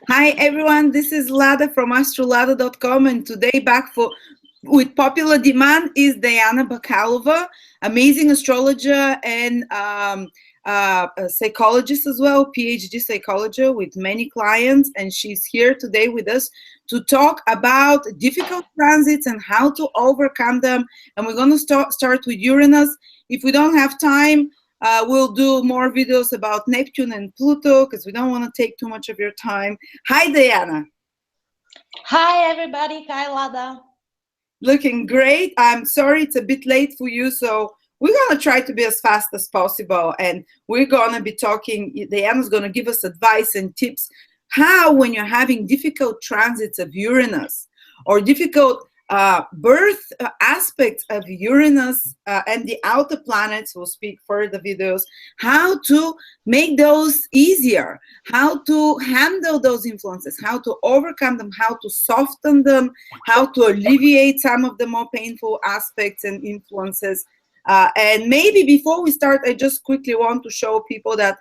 Hi everyone, this is Lada from astrolada.com, and today back with popular demand is Diana Bakalova, amazing astrologer and a psychologist as well, PhD psychologist with many clients, and she's here today with us to talk about difficult transits and how to overcome them. And we're going to start with Uranus. If we don't have time, we'll do more videos about Neptune and Pluto because we don't want to take too much of your time. Hi, Diana. Hi, everybody. Hi, Lada. Looking great. I'm sorry it's a bit late for you, so we're going to try to be as fast as possible. And we're going to be talking, Diana's going to give us advice and tips how, when you're having difficult transits of Uranus or difficult birth aspects of Uranus and the outer planets, we'll speak further videos, how to make those easier, how to handle those influences, how to overcome them, how to soften them, how to alleviate some of the more painful aspects and influences. And maybe before we start, I just quickly want to show people that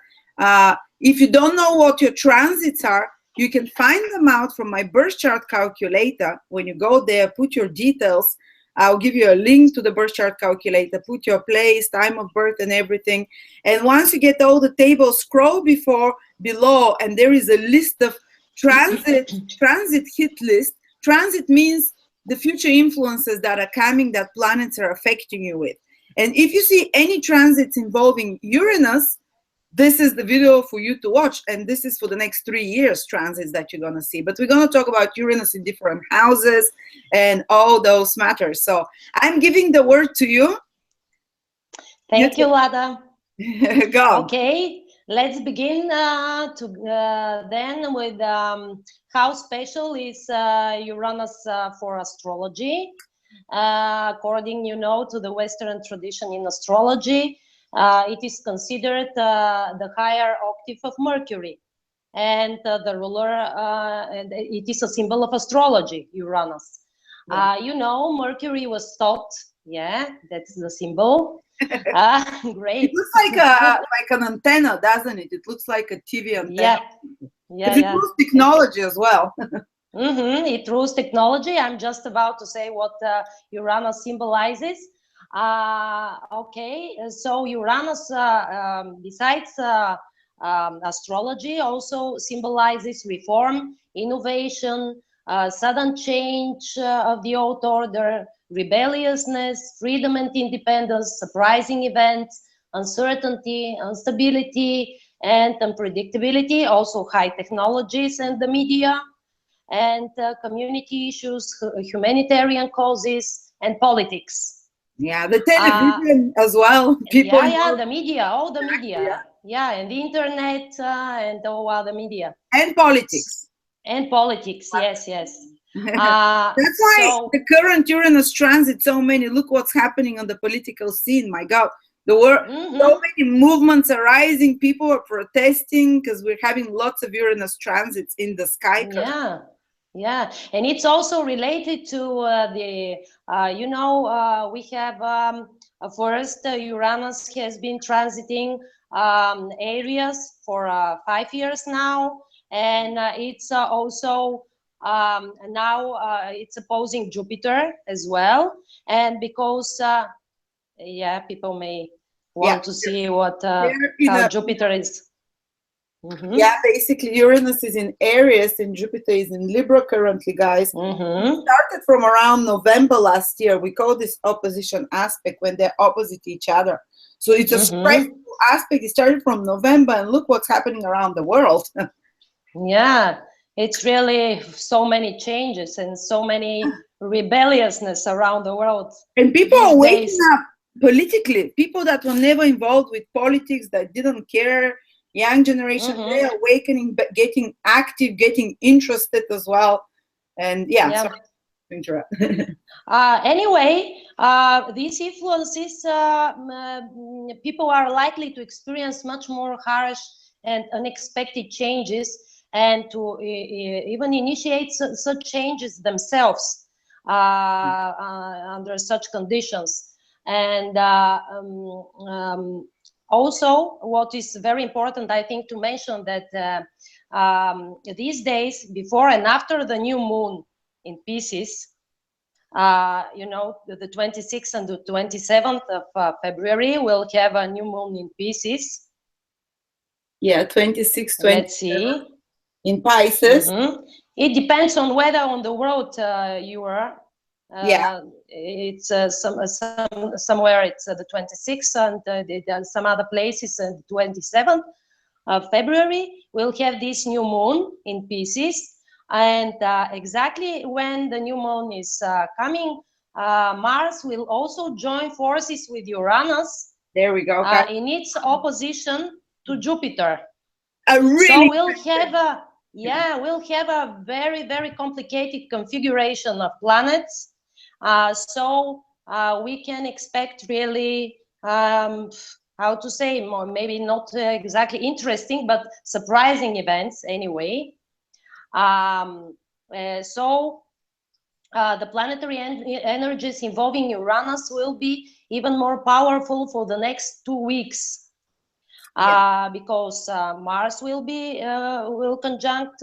if you don't know what your transits are, you can find them out from my birth chart calculator. When you go there, put your details. I'll give you a link to the birth chart calculator. Put your place, time of birth, and everything. And once you get all the tables, scroll below, and there is a list of transit hit list. Transit means the future influences that are coming that planets are affecting you with. And if you see any transits involving Uranus, this is the video for you to watch, and this is for the next 3 years transits that you're going to see. But we're going to talk about Uranus in different houses and all those matters. So I'm giving the word to you. Thank you, Lada. Go. Okay, let's begin then with how special is Uranus for astrology. According, to the Western tradition in astrology, it is considered the higher octave of Mercury, and the ruler, and it is a symbol of astrology, Uranus. Yeah. Mercury was thought, that's the symbol. Great. It looks like an antenna, doesn't it? It looks like a TV antenna. Yeah. It rules technology as well. It rules technology. I'm just about to say what Uranus symbolizes. Okay, so Uranus, besides astrology, also symbolizes reform, innovation, sudden change of the old order, rebelliousness, freedom and independence, surprising events, uncertainty, instability, and unpredictability, also high technologies and the media, and community issues, humanitarian causes, and politics. Yeah, the television as well. People the media, all the media. Yeah, and the internet and all other media. And politics. And politics, yes. That's why the current Uranus transit, so many, look what's happening on the political scene, my God. The world, so many movements are rising, people are protesting because we're having lots of Uranus transits in the sky. Yeah, and it's also related to we have first Uranus has been transiting areas for 5 years now, and it's also now it's opposing Jupiter as well, and because people may want to see what how Jupiter is. Yeah, basically Uranus is in Aries and Jupiter is in Libra currently, guys. It started from around November last year. We call this opposition aspect when they're opposite each other. So it's a stressful aspect. It started from November, and look what's happening around the world. Yeah, it's really so many changes and so many rebelliousness around the world. And people are waking up politically. People that were never involved with politics, that didn't care. Young generation, they're awakening, but getting active, getting interested as well. And anyway, these influences, people are likely to experience much more harsh and unexpected changes, and to even initiate such changes themselves under such conditions. And also, what is very important, I think, to mention that these days, before and after the new moon in Pisces, you know, the 26th and the 27th of February, we'll have a new moon in Pisces. Yeah, 26, 27. Let's see. In Pisces. It depends on whether on the road you are. Yeah. It's somewhere it's the 26th, and some other places the 27th of February. We'll have this new moon in Pisces, and exactly when the new moon is coming, Mars will also join forces with Uranus. There we go. In its opposition to Jupiter. Really so we'll have a very, very complicated configuration of planets. So we can expect really, how to say, more, maybe not exactly interesting, but surprising events anyway. So the planetary energies involving Uranus will be even more powerful for the next 2 weeks. Because Mars will conjunct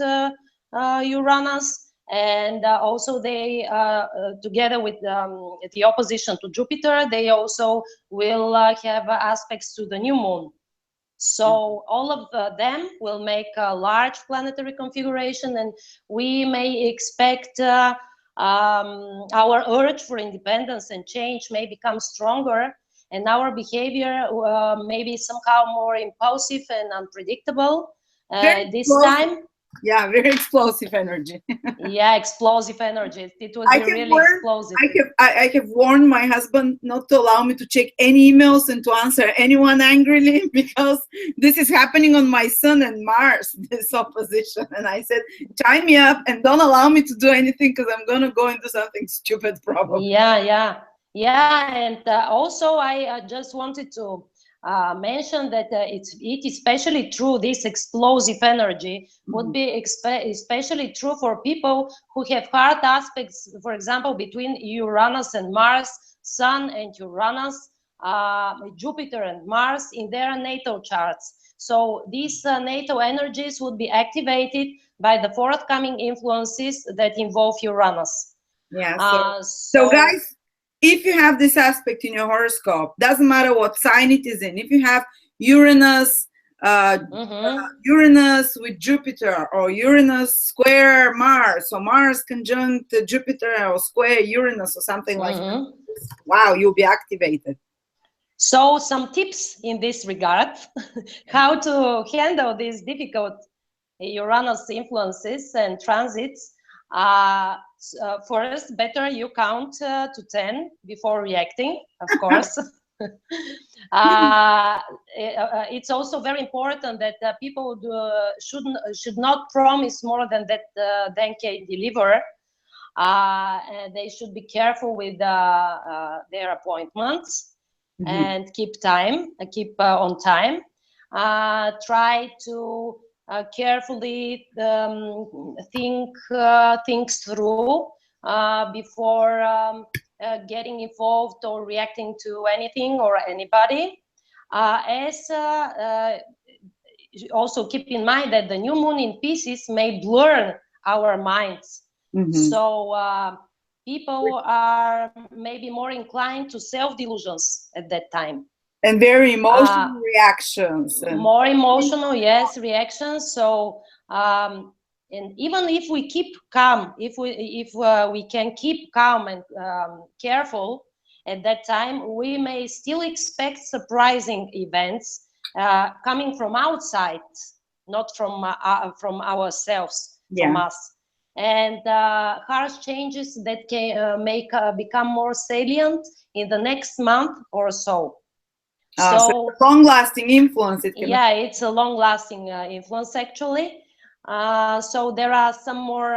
Uranus, and also they together with the opposition to Jupiter, they also will have aspects to the new moon. So all of them will make a large planetary configuration, and we may expect our urge for independence and change may become stronger, and our behavior may be somehow more impulsive and unpredictable this time. Yeah, very explosive energy. Yeah, explosive energy. It will be really explosive. I have warned my husband not to allow me to check any emails and to answer anyone angrily, because this is happening on my Sun and Mars, this opposition. And I said, tie me up and don't allow me to do anything, because I'm going to go into something stupid probably. Yeah. And also I just wanted to mention that it is especially true, this explosive energy would be especially true for people who have hard aspects, for example, between Uranus and Mars, Sun and Uranus, Jupiter and Mars in their natal charts. So these natal energies would be activated by the forthcoming influences that involve Uranus. Yeah. So guys, if you have this aspect in your horoscope, doesn't matter what sign it is in. If you have Uranus, Uranus with Jupiter, or Uranus square Mars, or Mars conjunct Jupiter, or square Uranus, or something like that, wow, you'll be activated. So some tips in this regard, how to handle these difficult Uranus influences and transits. First, better you count to 10 before reacting, of course. It's also very important that people should not promise more than that they can deliver. They should be careful with their appointments and keep on time. Try to carefully think things through before getting involved or reacting to anything or anybody. Also keep in mind that the new moon in Pisces may blur our minds. So people are maybe more inclined to self-delusions at that time. And very emotional reactions. More emotional, yes, reactions. So, and even if we keep calm, if we can keep calm and careful at that time, we may still expect surprising events coming from outside, not from ourselves, from us. And harsh changes that can become more salient in the next month or so. So long-lasting influence. It's a long-lasting influence, actually. So there are some more,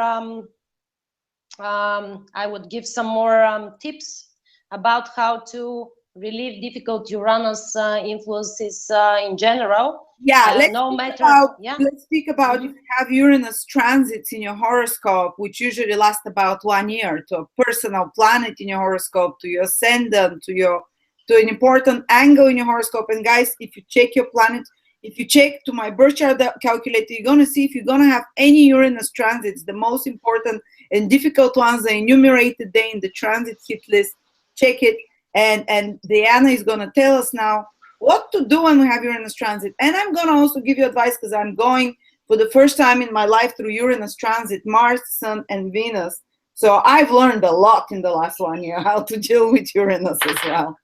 I would give some more tips about how to relieve difficult Uranus influences in general. Let's speak about if you have Uranus transits in your horoscope, which usually last about 1 year, to a personal planet in your horoscope, to your ascendant, to your to an important angle in your horoscope. And guys, if you check your planet, if you check to my birth chart calculator, you're going to see if you're going to have any Uranus transits, the most important and difficult ones, the enumerated day in the transit hit list. Check it. And Diana is going to tell us now what to do when we have Uranus transit. And I'm going to also give you advice, because I'm going for the first time in my life through Uranus transit, Mars, Sun, and Venus. So I've learned a lot in the last 1 year how to deal with Uranus as well.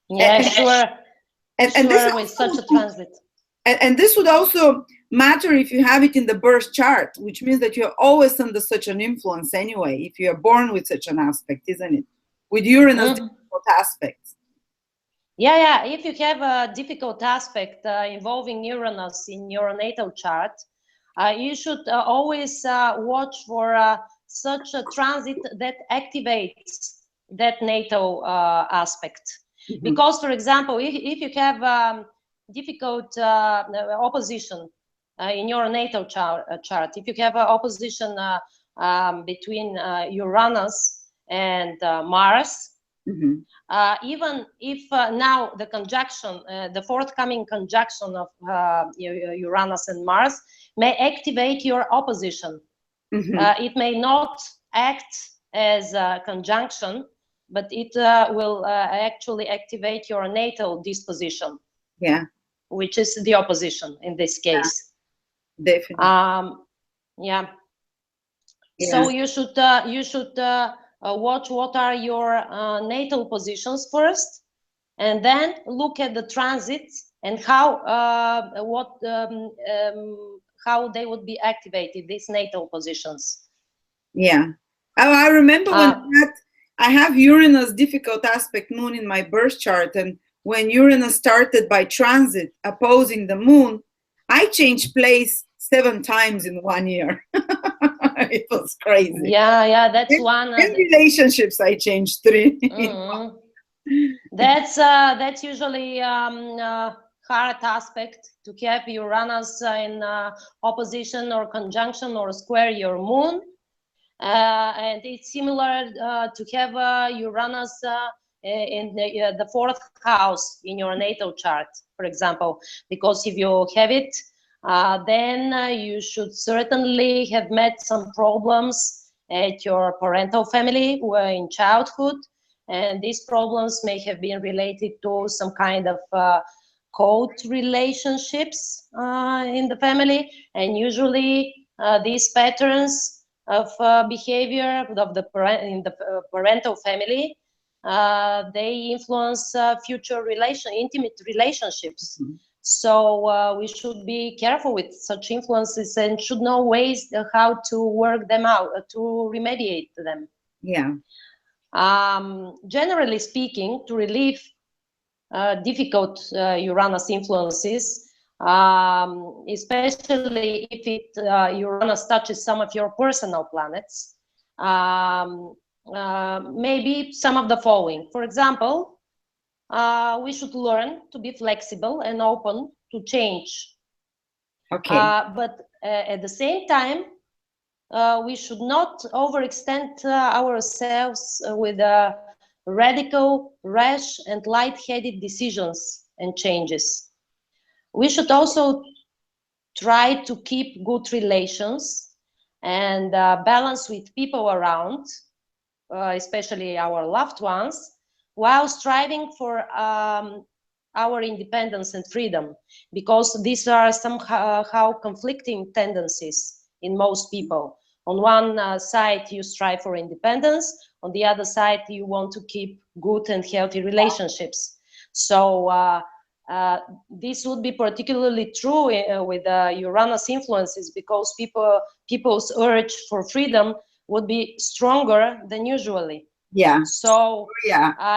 Yeah, sure. And sure, this with such a transit. And this would also matter if you have it in the birth chart, which means that you're always under such an influence anyway, if you are born with such an aspect, isn't it? With Uranus difficult aspects. Yeah. If you have a difficult aspect involving Uranus in your natal chart, you should always watch for such a transit that activates that natal aspect. Because, for example, if you have difficult opposition in your natal chart, if you have an opposition between Uranus and Mars, even if now the conjunction, the forthcoming conjunction of Uranus and Mars may activate your opposition. It may not act as a conjunction, but it will actually activate your natal disposition. Yeah. Which is the opposition in this case. Yeah. Definitely. Yeah. So you should watch what are your natal positions first, and then look at the transits and how they would be activated, these natal positions. Yeah. Oh, I remember when I have Uranus difficult aspect moon in my birth chart, and when Uranus started by transit opposing the moon, I changed place 7 times in 1 year. It was crazy. Yeah, that's one. In relationships, I changed 3. That's usually hard aspect to have Uranus in opposition or conjunction or square your moon, and it's similar to have Uranus in the 4th house in your natal chart, for example, because if you have it, then you should certainly have met some problems at your parental family in childhood, and these problems may have been related to some kind of code relationships in the family, and usually these patterns of behavior of in the parental family, they influence future intimate relationships. So we should be careful with such influences and should know ways how to work them out, to remediate them. Yeah. Generally speaking, to relieve difficult Uranus influences, especially if Uranus touches some of your personal planets, maybe some of the following. For example, we should learn to be flexible and open to change. Okay. But at the same time, we should not overextend ourselves with radical, rash, and light-headed decisions and changes. We should also try to keep good relations and balance with people around, especially our loved ones, while striving for our independence and freedom, because these are somehow conflicting tendencies in most people. On one side, you strive for independence. On the other side, you want to keep good and healthy relationships. So this would be particularly true with Uranus influences, because people's urge for freedom would be stronger than usually. Yeah. So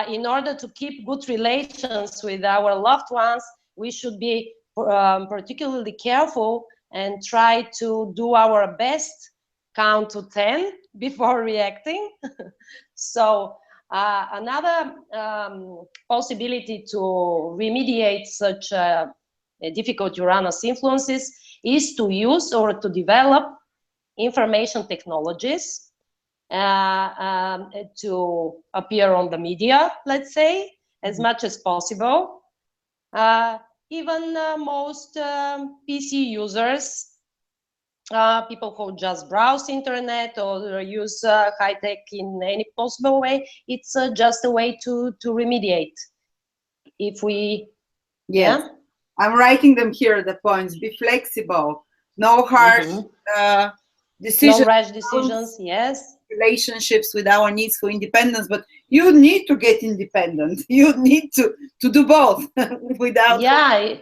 in order to keep good relations with our loved ones, we should be particularly careful and try to do our best, count to 10 before reacting. So another possibility to remediate such difficult Uranus influences is to use or to develop information technologies to appear on the media, let's say, as much as possible. Even most PC users, people who just browse internet or use high tech in any possible way, it's just a way to remediate. If we, yes, yeah? I'm writing them here, the points. Be flexible, no harsh decisions, No rash decisions, yes. relationships with our needs for independence. But you need to get independent. You need to do both without. Yeah,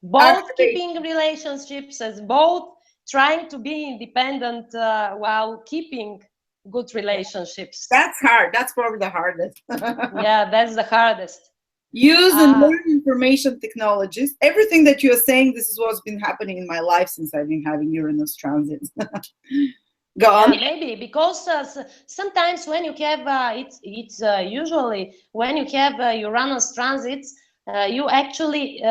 both activate. keeping relationships as both trying to be independent while keeping good relationships. That's hard. That's probably the hardest. Yeah, that's the hardest. Use and learn information technologies. Everything that you are saying, this is what's been happening in my life since I've been having Uranus transits. Go on. Yeah, maybe because sometimes when you have it's usually when you have Uranus transits, you actually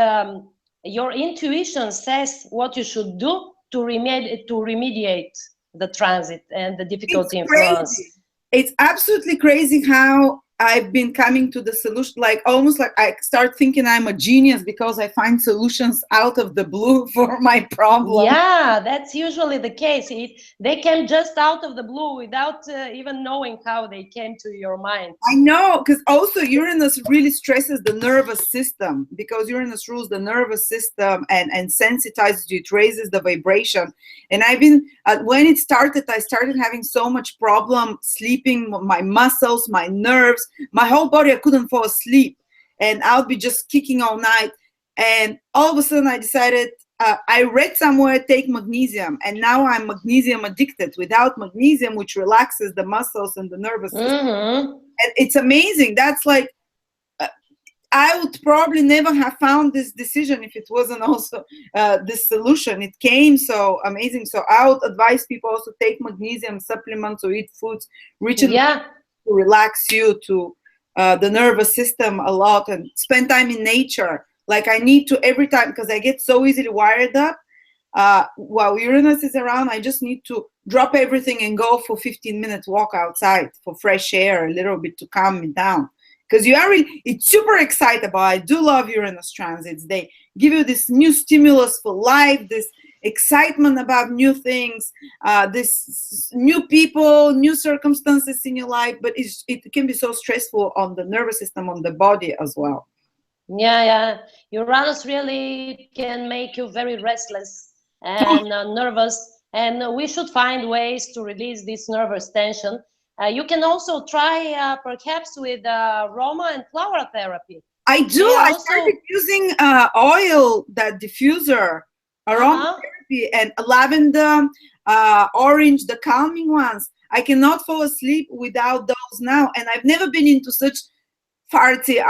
your intuition says what you should do to remediate the transit and the difficult influence. Crazy. It's absolutely crazy how I've been coming to the solution, like almost like I start thinking I'm a genius because I find solutions out of the blue for my problem. Yeah, that's usually the case. They came just out of the blue without even knowing how they came to your mind. I know, because also Uranus really stresses the nervous system, because Uranus rules the nervous system and sensitizes you. It raises the vibration. And I've been, when it started, I started having so much problem sleeping, my muscles, my nerves, my whole body. I couldn't fall asleep, and I would be just kicking all night. And all of a sudden I decided, I read somewhere, take magnesium, and now I'm magnesium addicted. Without magnesium, which relaxes the muscles and the nervous system. And it's amazing. That's like, I would probably never have found this decision if it wasn't also this solution. It came so amazing. So I would advise people also take magnesium supplements or eat foods rich in to relax you, to the nervous system a lot, and spend time in nature. Like I need to every time, because I get so easily wired up. While Uranus is around, I just need to drop everything and go for 15-minute walk outside for fresh air, a little bit to calm me down. Because you are really, it's super excitable. I do love Uranus transits. They give you this new stimulus for life, this excitement about new things, this new people, new circumstances in your life. But it can be so stressful on the nervous system, on the body as well. Yeah. Uranus really can make you very restless and nervous, and we should find ways to release this nervous tension. You can also try perhaps with aroma and flower therapy. I do. I started using oil, that diffuser, aroma therapy, and lavender, orange, the calming ones. I cannot fall asleep without those now, and I've never been into such artsy,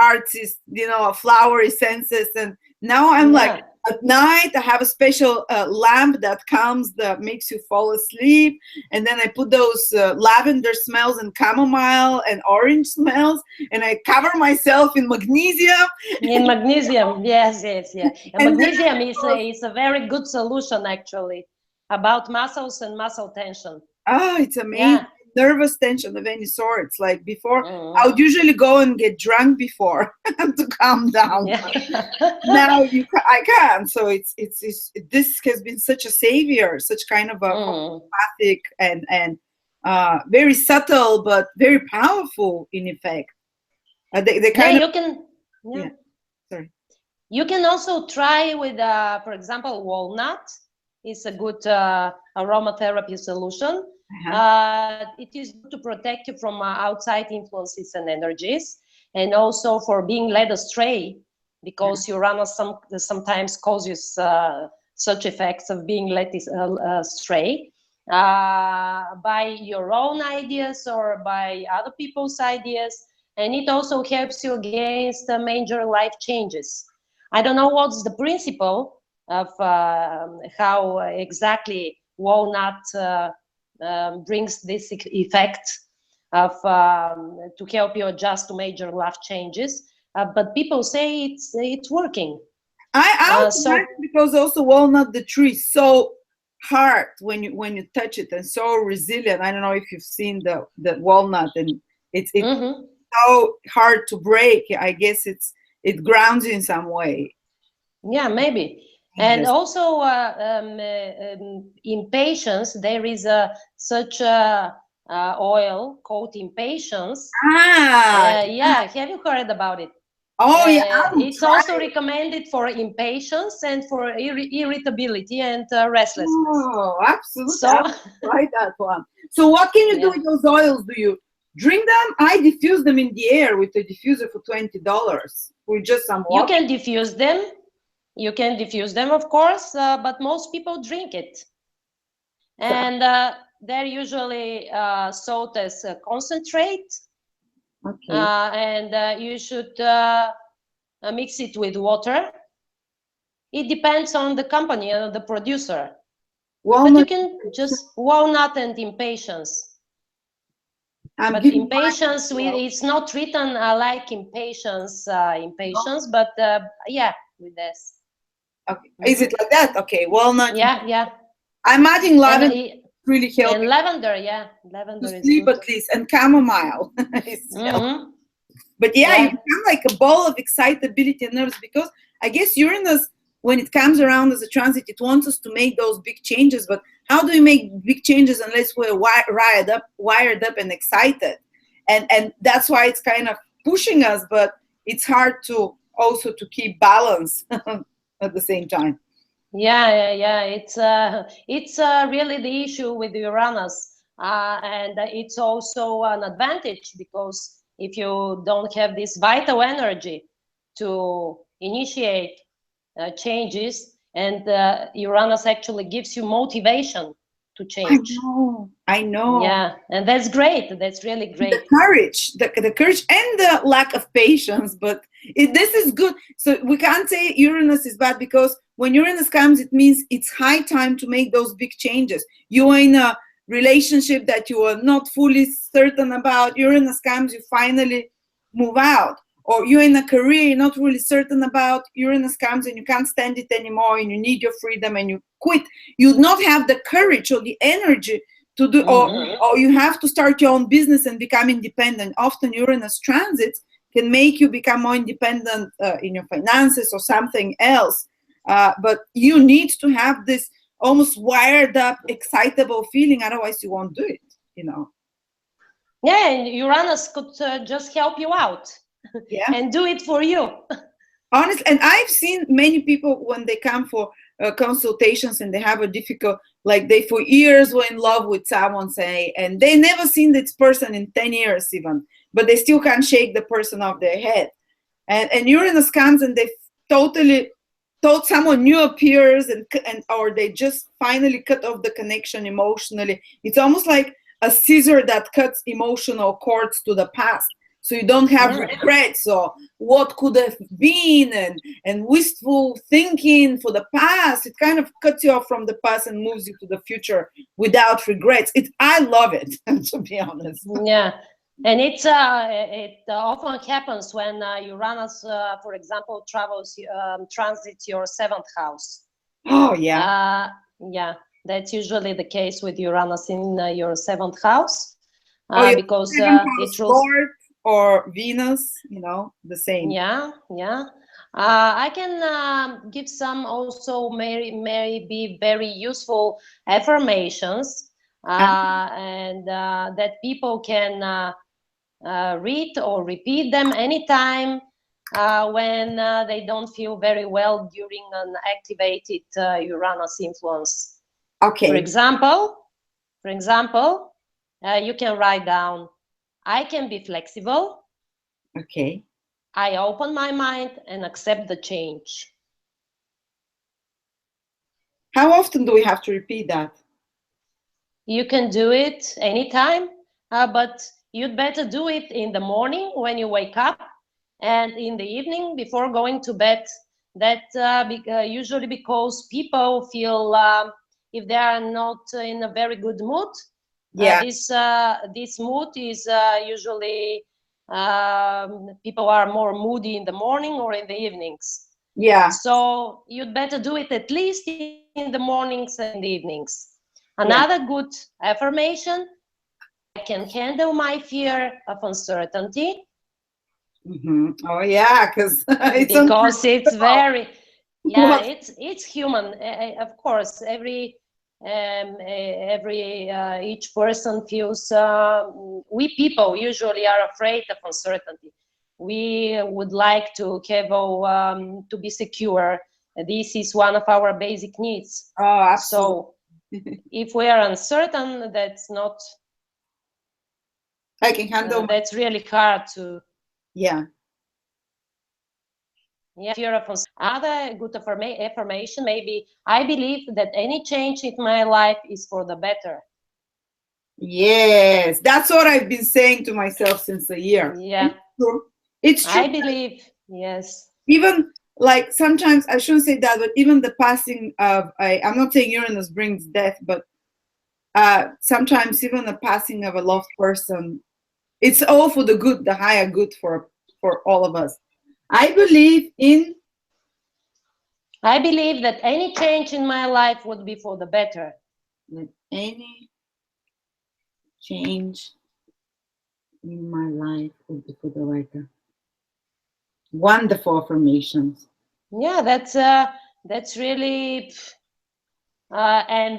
flowery senses. And now I'm like, at night I have a special lamp that makes you fall asleep, and then I put those lavender smells and chamomile and orange smells, and I cover myself in magnesium. Yes. And magnesium is a very good solution actually about muscles and muscle tension. Oh, it's amazing. Nervous tension of any sort. It's like before, I would usually go and get drunk before to calm down. Now I can't. So this has been such a savior, such kind of a homeopathic and very subtle but very powerful in effect. Sorry. You can also try with, for example, walnut. It's a good aromatherapy solution. It is good to protect you from outside influences and energies, and also for being led astray, because Uranus sometimes causes such effects of being led astray by your own ideas or by other people's ideas. And it also helps you against major life changes. I don't know what's the principle of how exactly walnut brings this effect of to help you adjust to major life changes, but people say it's working. Because also walnut, the tree is so hard when you touch it, and so resilient. I don't know if you've seen the walnut, and it's so hard to break. I guess it's it grounds you in some way. Yeah, maybe. And also impatience, there is such a oil called impatience. Yeah, have you heard about it? Oh yeah, it's also recommended for impatience and for irritability and restlessness. Oh, absolutely. So I like that one. So what can you do with those oils? Do you drink them? I diffuse them in the air with a diffuser for $20 with just some water. You can diffuse them. You can diffuse them, of course, but most people drink it. And they're usually sold as concentrate. Okay. And you should mix it with water. It depends on the company and the producer. Walnut. But you can just walnut and impatience. But impatience, it's not written like impatience, but yeah, with this. Okay. Is it like that? Okay, walnut. Yeah. I'm adding lavender. Really healthy. And lavender, yeah, lavender to is sleep good. At least, and chamomile. But yeah, you become like a ball of excitability and nerves, because I guess Uranus, when it comes around as a transit, it wants us to make those big changes. But how do we make big changes unless we're wired up and excited? And that's why it's kind of pushing us, but it's hard to also to keep balance at the same time. Yeah. It's really the issue with Uranus, and it's also an advantage, because if you don't have this vital energy to initiate changes, and Uranus actually gives you motivation to change. I know. Yeah, and that's great. That's really great. The courage and the lack of patience, but this is good. So we can't say Uranus is bad, because when Uranus comes, it means it's high time to make those big changes. You are in a relationship that you are not fully certain about. Uranus comes, you finally move out. Or you're in a career you're not really certain about. Uranus comes and you can't stand it anymore, and you need your freedom and you quit. You not have the courage or the energy to do, or you have to start your own business and become independent. Often Uranus transits can make you become more independent in your finances or something else. But you need to have this almost wired up, excitable feeling, otherwise you won't do it, Yeah, and Uranus could just help you out. Yeah. And do it for you. Honestly, and I've seen many people when they come for consultations and they have a difficult, like they for years were in love with someone, say, and they never seen this person in 10 years even, but they still can't shake the person off their head. And Uranus comes and they totally thought someone new appears, and or they just finally cut off the connection emotionally. It's almost like a scissor that cuts emotional cords to the past. So you don't have regrets or what could have been and wistful thinking for the past. It kind of cuts you off from the past and moves you to the future without regrets. I love it, to be honest. Yeah, and it often happens when Uranus, for example, transits your 7th house. Oh, yeah. Yeah, that's usually the case with Uranus in your 7th house. Because it rules... or Venus, the same. Yeah. I can give some also maybe very useful affirmations, and that people can read or repeat them anytime when they don't feel very well during an activated Uranus influence. Okay. For example, you can write down, I can be flexible. Okay. I open my mind and accept the change. How often do we have to repeat that? You can do it anytime, but you'd better do it in the morning when you wake up, and in the evening before going to bed. That usually because people feel if they are not in a very good mood, this mood is usually people are more moody in the morning or in the evenings. Yeah. So you'd better do it at least in the mornings and the evenings. Another good affirmation, I can handle my fear of uncertainty. Oh yeah, because because it's very, yeah, Well, it's human. Of course, each person feels. We people usually are afraid of uncertainty. We would like to have to be secure. This is one of our basic needs. oh, absolutely. So if we are uncertain, that's not. I can handle. That's really hard to. Yeah. Yeah, fear of other good affirmation. Maybe I believe that any change in my life is for the better. Yes, that's what I've been saying to myself since a year. Yeah, it's true. It's true. I believe, yes. Even like sometimes I shouldn't say that, but even the passing of I'm not saying Uranus brings death, but sometimes even the passing of a loved person, it's all for the good, the higher good for all of us. I believe that any change in my life would be for the better. That any change in my life would be for the better. Wonderful affirmations. Yeah, that's really. And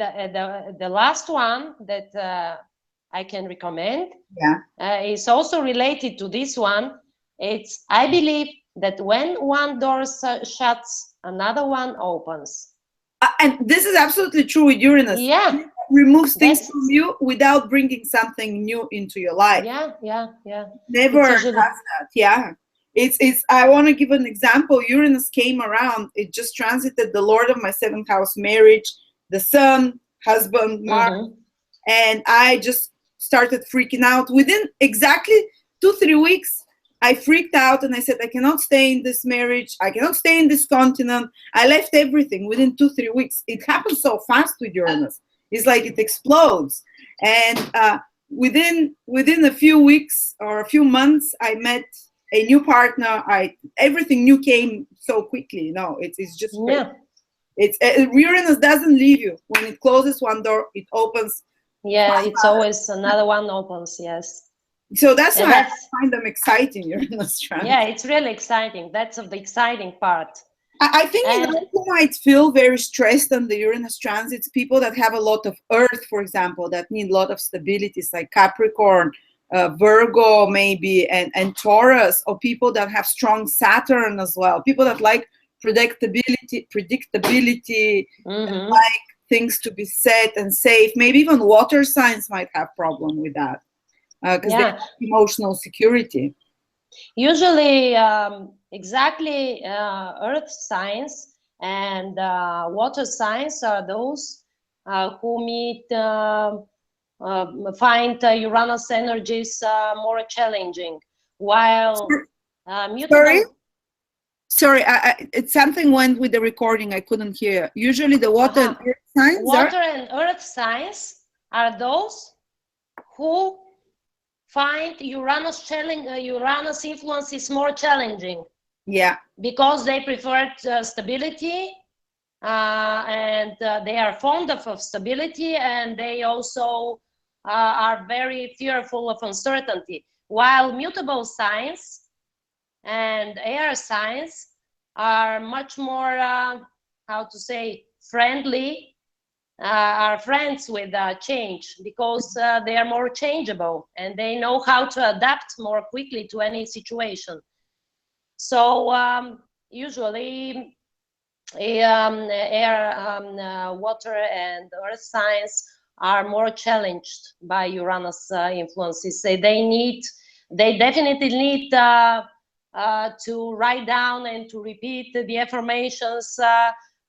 the last one that I can recommend, is also related to this one. It's, I believe that when one door shuts, another one opens. And this is absolutely true with Uranus. Yeah, it removes things from you without bringing something new into your life. Yeah. Never does that. Yeah. It's. I want to give an example. Uranus came around. It just transited the Lord of my seventh house, marriage, the Sun, husband, Mars, and I just started freaking out. Within exactly 2-3 weeks, I freaked out and I said, I cannot stay in this marriage. I cannot stay in this continent. I left everything within 2-3 weeks. It happens so fast with Uranus. It's like it explodes. And within a few weeks or a few months, I met a new partner. Everything new came so quickly. It's just great. It's Uranus doesn't leave you. When it closes one door, it opens. Yeah, it's always another one opens. Yes. So that's why I find them exciting, Uranus transits. Yeah, it's really exciting. That's the exciting part. I think who might feel very stressed on the Uranus transits, people that have a lot of Earth, for example, that need a lot of stabilities, like Capricorn, Virgo maybe, and Taurus, or people that have strong Saturn as well. People that like predictability, and like things to be set and safe. Maybe even water signs might have problem with that. Because they have emotional security. Usually, exactly, earth signs and water signs are those who find Uranus energies more challenging, while mutable. Sorry, it's something went with the recording. I couldn't hear. Usually the water and earth signs. Water and earth signs are those who find Uranus influence is more challenging. Yeah. Because they prefer stability, and they are fond of stability, and they also are very fearful of uncertainty. While mutable signs and air signs are much more, friendly, are friends with change, because they are more changeable and they know how to adapt more quickly to any situation. So usually air, water and earth signs are more challenged by Uranus influences. They definitely need to write down and to repeat the affirmations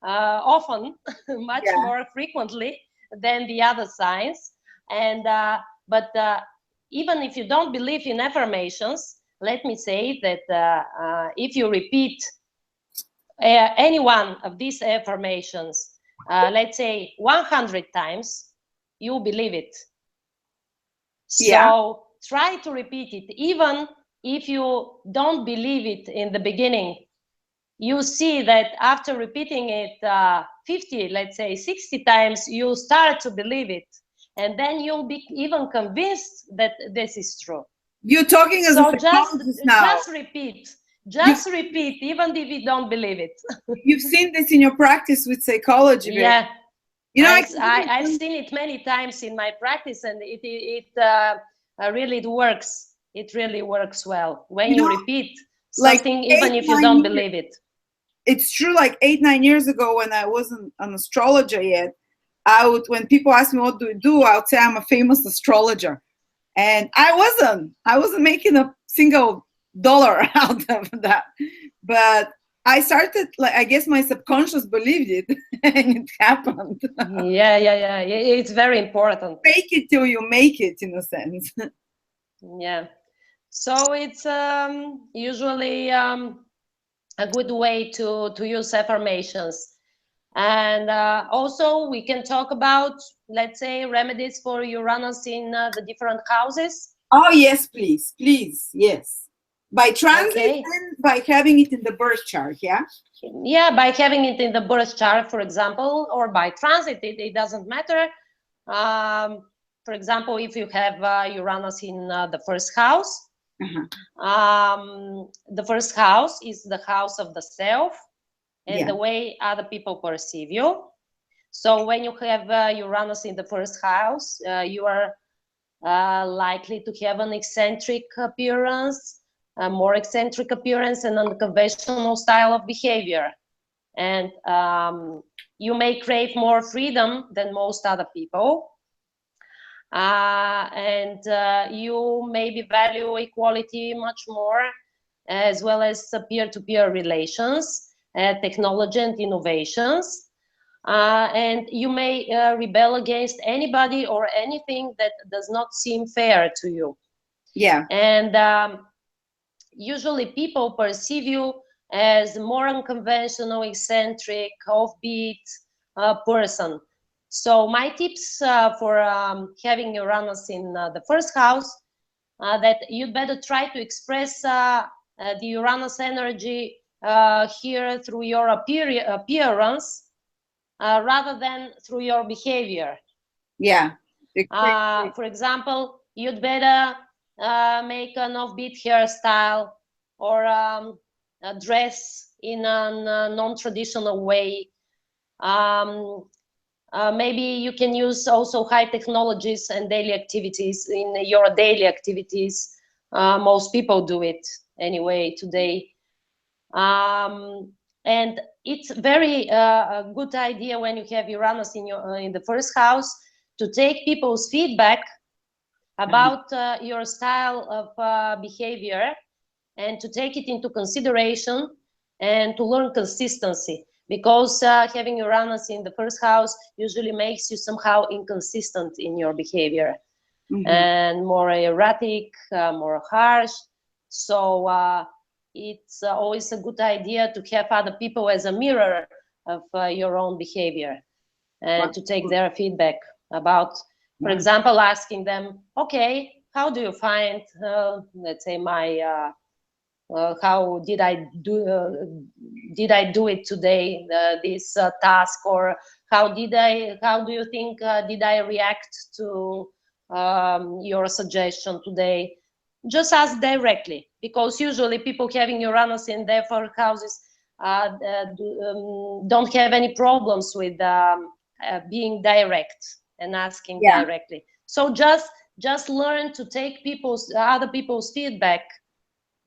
often, much more frequently than the other signs. And but even if you don't believe in affirmations, let me say that if you repeat any one of these affirmations, let's say 100 times, you believe it. So try to repeat it, even if you don't believe it in the beginning. You see that after repeating it 50, let's say 60 times, you start to believe it. And then you'll be even convinced that this is true. You're talking as a So psychologist now. just repeat. Just repeat, even if you don't believe it. You've seen this in your practice with psychology, babe. Yeah. You know, I've seen it many times in my practice, and it really works. It really works well when you repeat something, like even if you don't believe it. It's true. Like 8-9 years ago, when I wasn't an astrologer yet, when people ask me what do I do, I would say I'm a famous astrologer, and I wasn't making a single dollar out of that, but I started, like, I guess my subconscious believed it and it happened. Yeah. It's very important. Fake it till you make it, in a sense. Yeah. So it's usually a good way to use affirmations. And also we can talk about, let's say, remedies for Uranus in the different houses. Oh, yes, please. Yes. By transit and by having it in the birth chart, yeah? Yeah, by having it in the birth chart, for example, or by transit, it doesn't matter. For example, if you have Uranus in the first house, the first house is the house of the self and the way other people perceive you. So when you have Uranus in the first house, you are likely to have an eccentric appearance, a more eccentric appearance, and unconventional style of behavior. And you may crave more freedom than most other people. And you maybe value equality much more, as well as peer-to-peer relations, technology and innovations. And you may rebel against anybody or anything that does not seem fair to you. Yeah. And usually people perceive you as more unconventional, eccentric, offbeat person. So my tips for having Uranus in the first house, that you'd better try to express the Uranus energy here through your appearance rather than through your behavior. Yeah. For example, you'd better make an offbeat hairstyle or dress in a non-traditional way. Maybe you can use also high technologies and daily activities in your daily activities. Most people do it anyway today. And it's very a good idea when you have Uranus in the first house to take people's feedback about your style of behavior and to take it into consideration and to learn consistency, because having Uranus in the first house usually makes you somehow inconsistent in your behavior and more erratic, more harsh. So it's always a good idea to have other people as a mirror of your own behavior and to take their feedback about, for example, asking them, okay, how do you find, let's say, my how did I do it today, this task, or how do you think did I react to your suggestion today? Just ask directly, because usually people having Uranus in their fourth houses don't have any problems with being direct and asking directly. So just learn to take other people's feedback.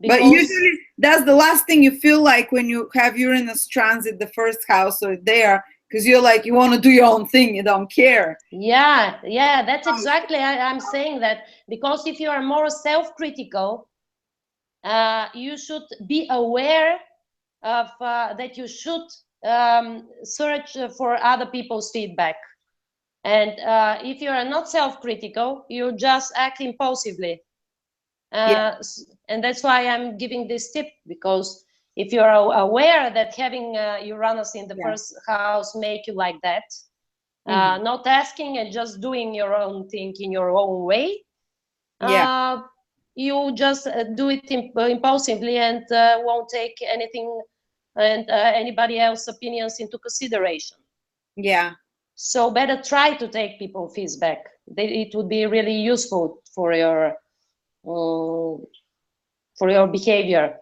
But usually that's the last thing you feel like when you have Uranus transit the first house or there, because you're like, you want to do your own thing, you don't care. Yeah, that's exactly, I'm saying that, because if you are more self-critical, you should be aware of that you should search for other people's feedback. And if you are not self-critical, you just act impulsively. And that's why I'm giving this tip, because if you're aware that having Uranus in the first house make you like that, not asking and just doing your own thing in your own way, you just do it impulsively and won't take anything and anybody else's opinions into consideration. So better try to take people's feedback. It would be really useful for your for your behavior.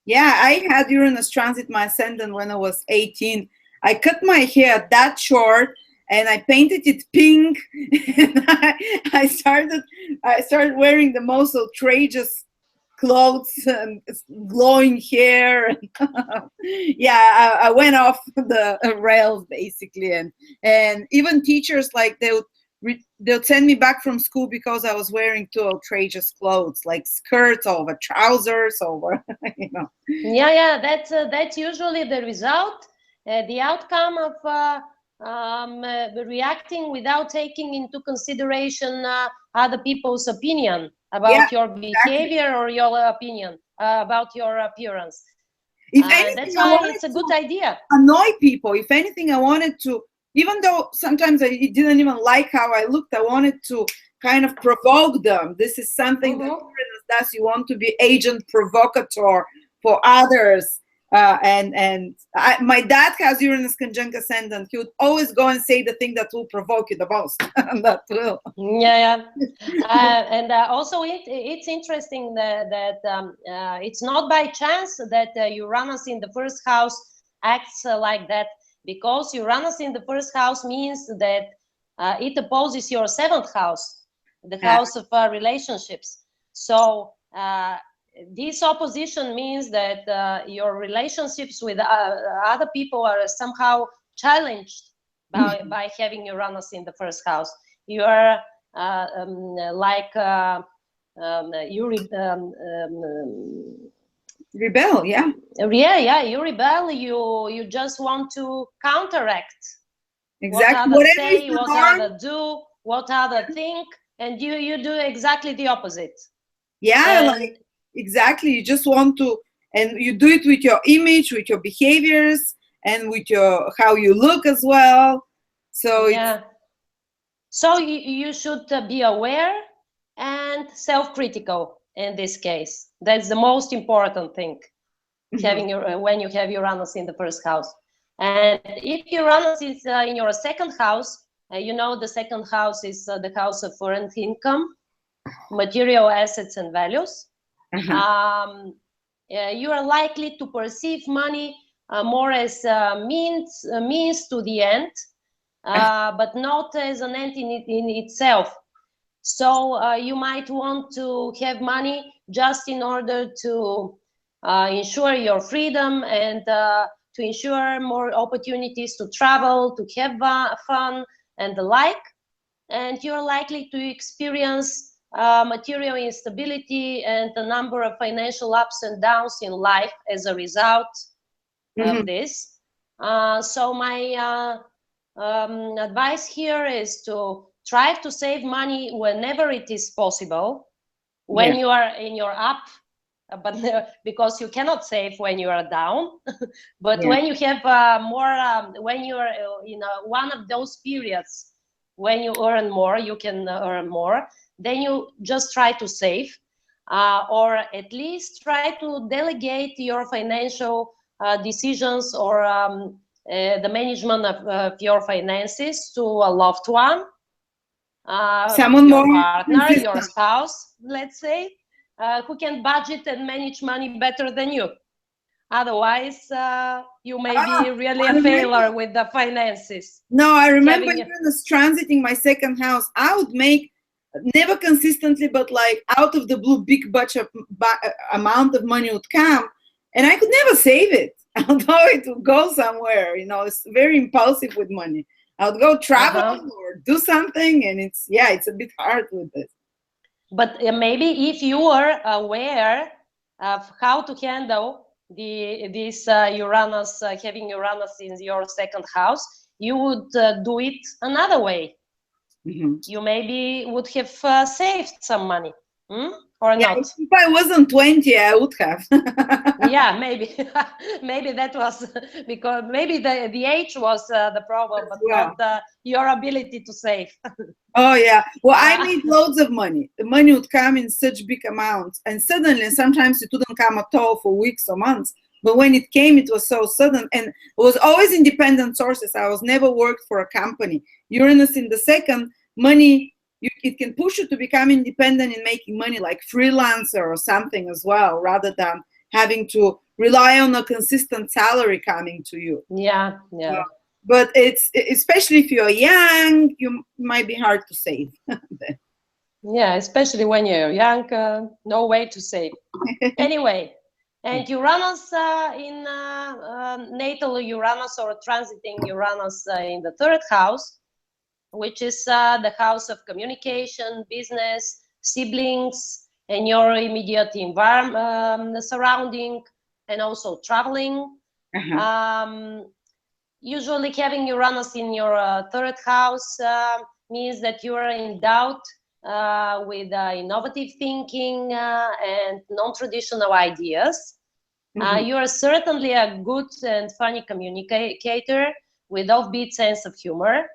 Yeah, I had Uranus transit my ascendant when I was 18. I cut my hair that short and I painted it pink. And I started wearing the most outrageous clothes and glowing hair. Yeah, I went off the rails basically, and even teachers, like, they'll send me back from school because I was wearing too outrageous clothes, like skirts over trousers over, you know. Yeah, that's usually the result, the outcome of reacting without taking into consideration other people's opinion about your behavior or your opinion about your appearance. If anything, that's why it's a good idea. Annoy people. If anything, I wanted to, even though sometimes I didn't even like how I looked, I wanted to kind of provoke them. This is something that Uranus does. You want to be agent provocateur for others. My dad has Uranus conjunct ascendant. He would always go and say the thing that will provoke you the most. That will. Yeah. And also it's interesting that it's not by chance that Uranus in the first house acts like that, because Uranus in the first house means that it opposes your seventh house, the house of relationships. So this opposition means that your relationships with other people are somehow challenged by having Uranus in the first house. You are rebel, yeah. Yeah, you rebel. You just want to counteract exactly what others say, what others do, what others think, and you do exactly the opposite. Yeah, like, exactly. You just want to, and you do it with your image, with your behaviors, and with your how you look as well. So yeah. So you should be aware and self-critical in this case. That's the most important thing. Having when you have Uranus in the first house, and if Uranus is in your second house, you know the second house is the house of foreign income, material assets and values. You are likely to perceive money more as means to the end, but not as an end in itself. So you might want to have money just in order to ensure your freedom and to ensure more opportunities to travel, to have fun and the like. And you're likely to experience material instability and a number of financial ups and downs in life as a result of this. So my advice here is to try to save money whenever it is possible, when you are in your up, but because you cannot save when you are down. But when you have when you are in one of those periods when you earn more, you can earn more, then you just try to save, or at least try to delegate your financial decisions or the management of your finances to a loved one, someone your more partner, consistent. your spouse, let's say, who can budget and manage money better than you. Otherwise, you may be really a failure with the finances. No, I remember Uranus transiting my second house. I would make, never consistently, but like out of the blue, big budget amount of money would come, and I could never save it. Although it would go somewhere, you know, it's very impulsive with money. I would go travel or do something, and it's a bit hard with this. But maybe if you are aware of how to handle this Uranus, having Uranus in your second house, you would do it another way. You maybe would have saved some money, or not? If I wasn't 20, I would have. Yeah, maybe. Maybe that was because maybe the age was the problem, but not your ability to save. Oh yeah. Well, I made loads of money. The money would come in such big amounts, and suddenly, sometimes it wouldn't come at all for weeks or months. But when it came, it was so sudden, and it was always independent sources. I was never worked for a company. Uranus in the second, money, you it can push you to become independent in making money, like freelancer or something as well, rather than having to rely on a consistent salary coming to you. Yeah. But it's, especially if you're young, you might be hard to save. Yeah, especially when you're young, no way to save. Anyway, and Uranus in natal Uranus or transiting Uranus in the third house, which is the house of communication, business, siblings, and your immediate environment, surrounding, and also traveling. Usually having Uranus in your third house means that you are in doubt with innovative thinking and non-traditional ideas. You are certainly a good and funny communicator with offbeat sense of humor.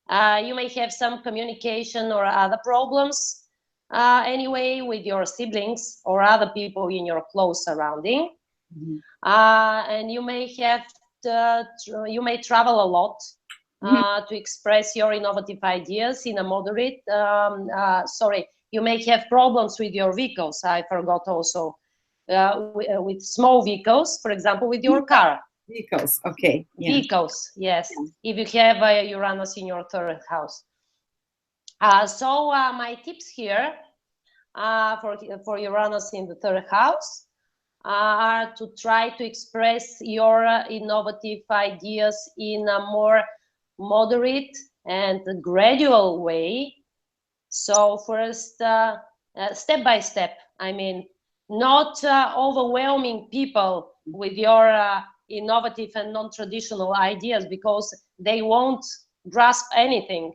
You may have some communication or other problems anyway with your siblings or other people in your close surrounding. And you may have you may travel a lot to express your innovative ideas in a moderate. You may have problems with your vehicles. I forgot also with small vehicles, for example, with your car. Vehicles, okay. Yeah. Vehicles, yes. If you have Uranus in your third house. So my tips here for Uranus in the third house are to try to express your innovative ideas in a more moderate and gradual way. So first, step by step, I mean, not overwhelming people with your innovative and non-traditional ideas, because they won't grasp anything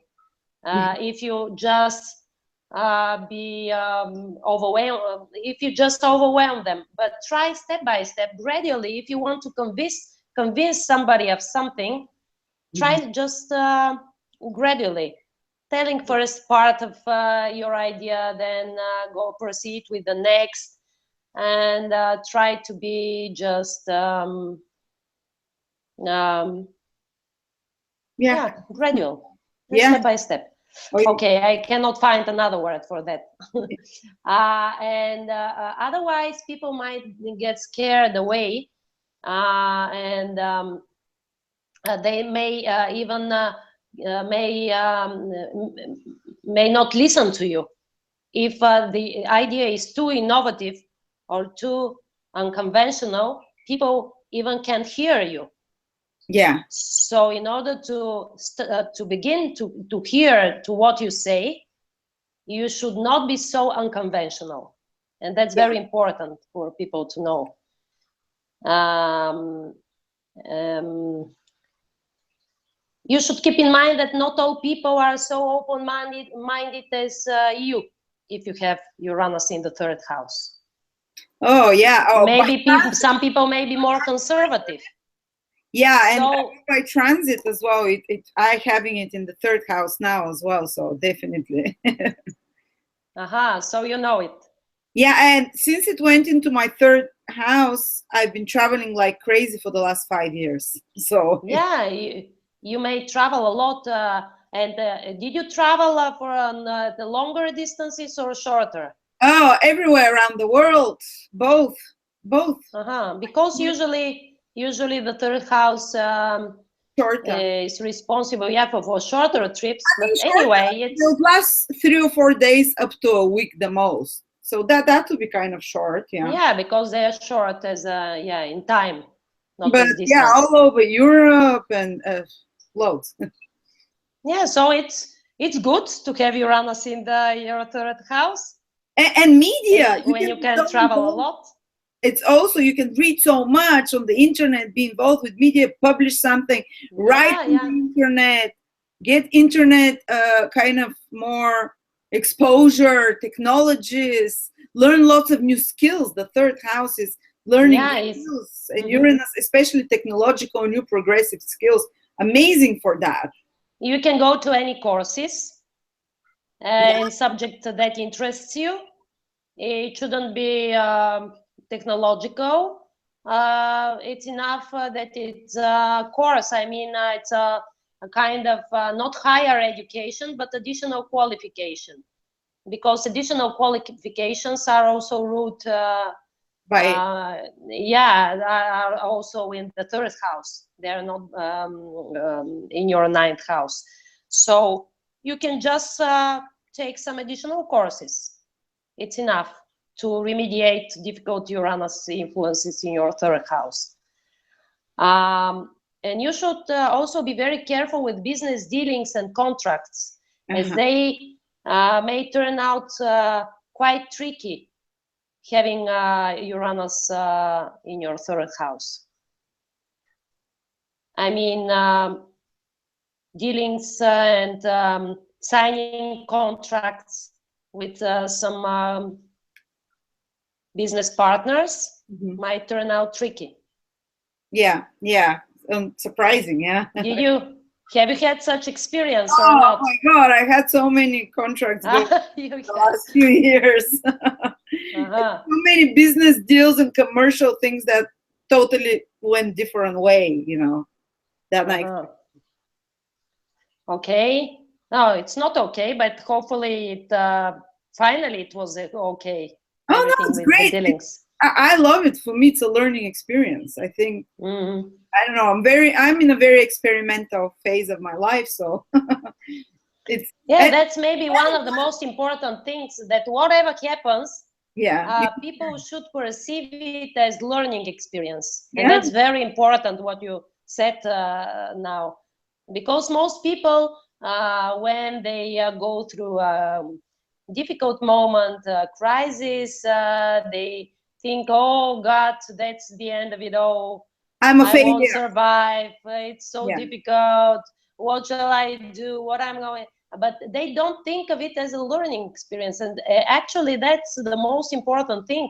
if you just overwhelmed, if you just overwhelm them. But try step by step, gradually. If you want to convince somebody of something, try just gradually, telling first part of your idea, then go proceed with the next, and try to be just gradual, step by step. Okay, I cannot find another word for that. Otherwise, people might get scared away, and they may even may not listen to you if the idea is too innovative or too unconventional. People even can't hear you. Yeah. So in order to begin to hear to what you say, you should not be so unconventional, and that's very important for people to know. You should keep in mind that not all people are so open-minded as you, if you have Uranus in the third house. Oh yeah. Oh, maybe some people may be more conservative. Yeah, and by transit as well. I having it in the third house now as well, so definitely. So you know it. Yeah, and since it went into my third house, I've been traveling like crazy for the last 5 years. So yeah, you may travel a lot. And did you travel for the longer distances or shorter? Oh, everywhere around the world, both. Because usually the third house is responsible, for shorter trips. But anyway, it will last 3 or 4 days up to a week the most. So that would be kind of short, yeah. Yeah, because they are short as in time, not but as distance. All over Europe and loads. Yeah, so it's good to have Uranus in your third house. And media, when you can travel a lot. It's also, you can read so much on the internet, be involved with media, publish something, write on the internet, get internet kind of more exposure, technologies, learn lots of new skills. The third house is learning skills, and Uranus, especially technological, new progressive skills, amazing for that. You can go to any courses in subject that interests you. It shouldn't be technological. It's enough that it's a course. I mean, it's a a kind of not higher education, but additional qualification, because additional qualifications are also ruled are also in the third house. They're not in your ninth house. So you can just take some additional courses. It's enough to remediate difficult Uranus influences in your third house. And you should also be very careful with business dealings and contracts, as they may turn out quite tricky, having Uranus in your third house. I mean, dealings and signing contracts with some business partners might turn out tricky. Yeah, surprising, yeah. Have you had such experience or not? Oh my God, I had so many contracts the last few years. So many business deals and commercial things that totally went different way, you know. That night. Okay. No, it's not okay, but hopefully it finally it was okay. Oh no, it's great. I love it. For me, it's a learning experience. I think I don't know. I'm in a very experimental phase of my life, so that's maybe one of the most important things, that whatever happens, yeah, people should perceive it as learning experience, and that's very important what you said now, because most people when they go through a difficult moment, crisis, they think, oh God, that's the end of it all. I won't survive. It's so difficult. What shall I do? What I'm going? But they don't think of it as a learning experience. And actually, that's the most important thing.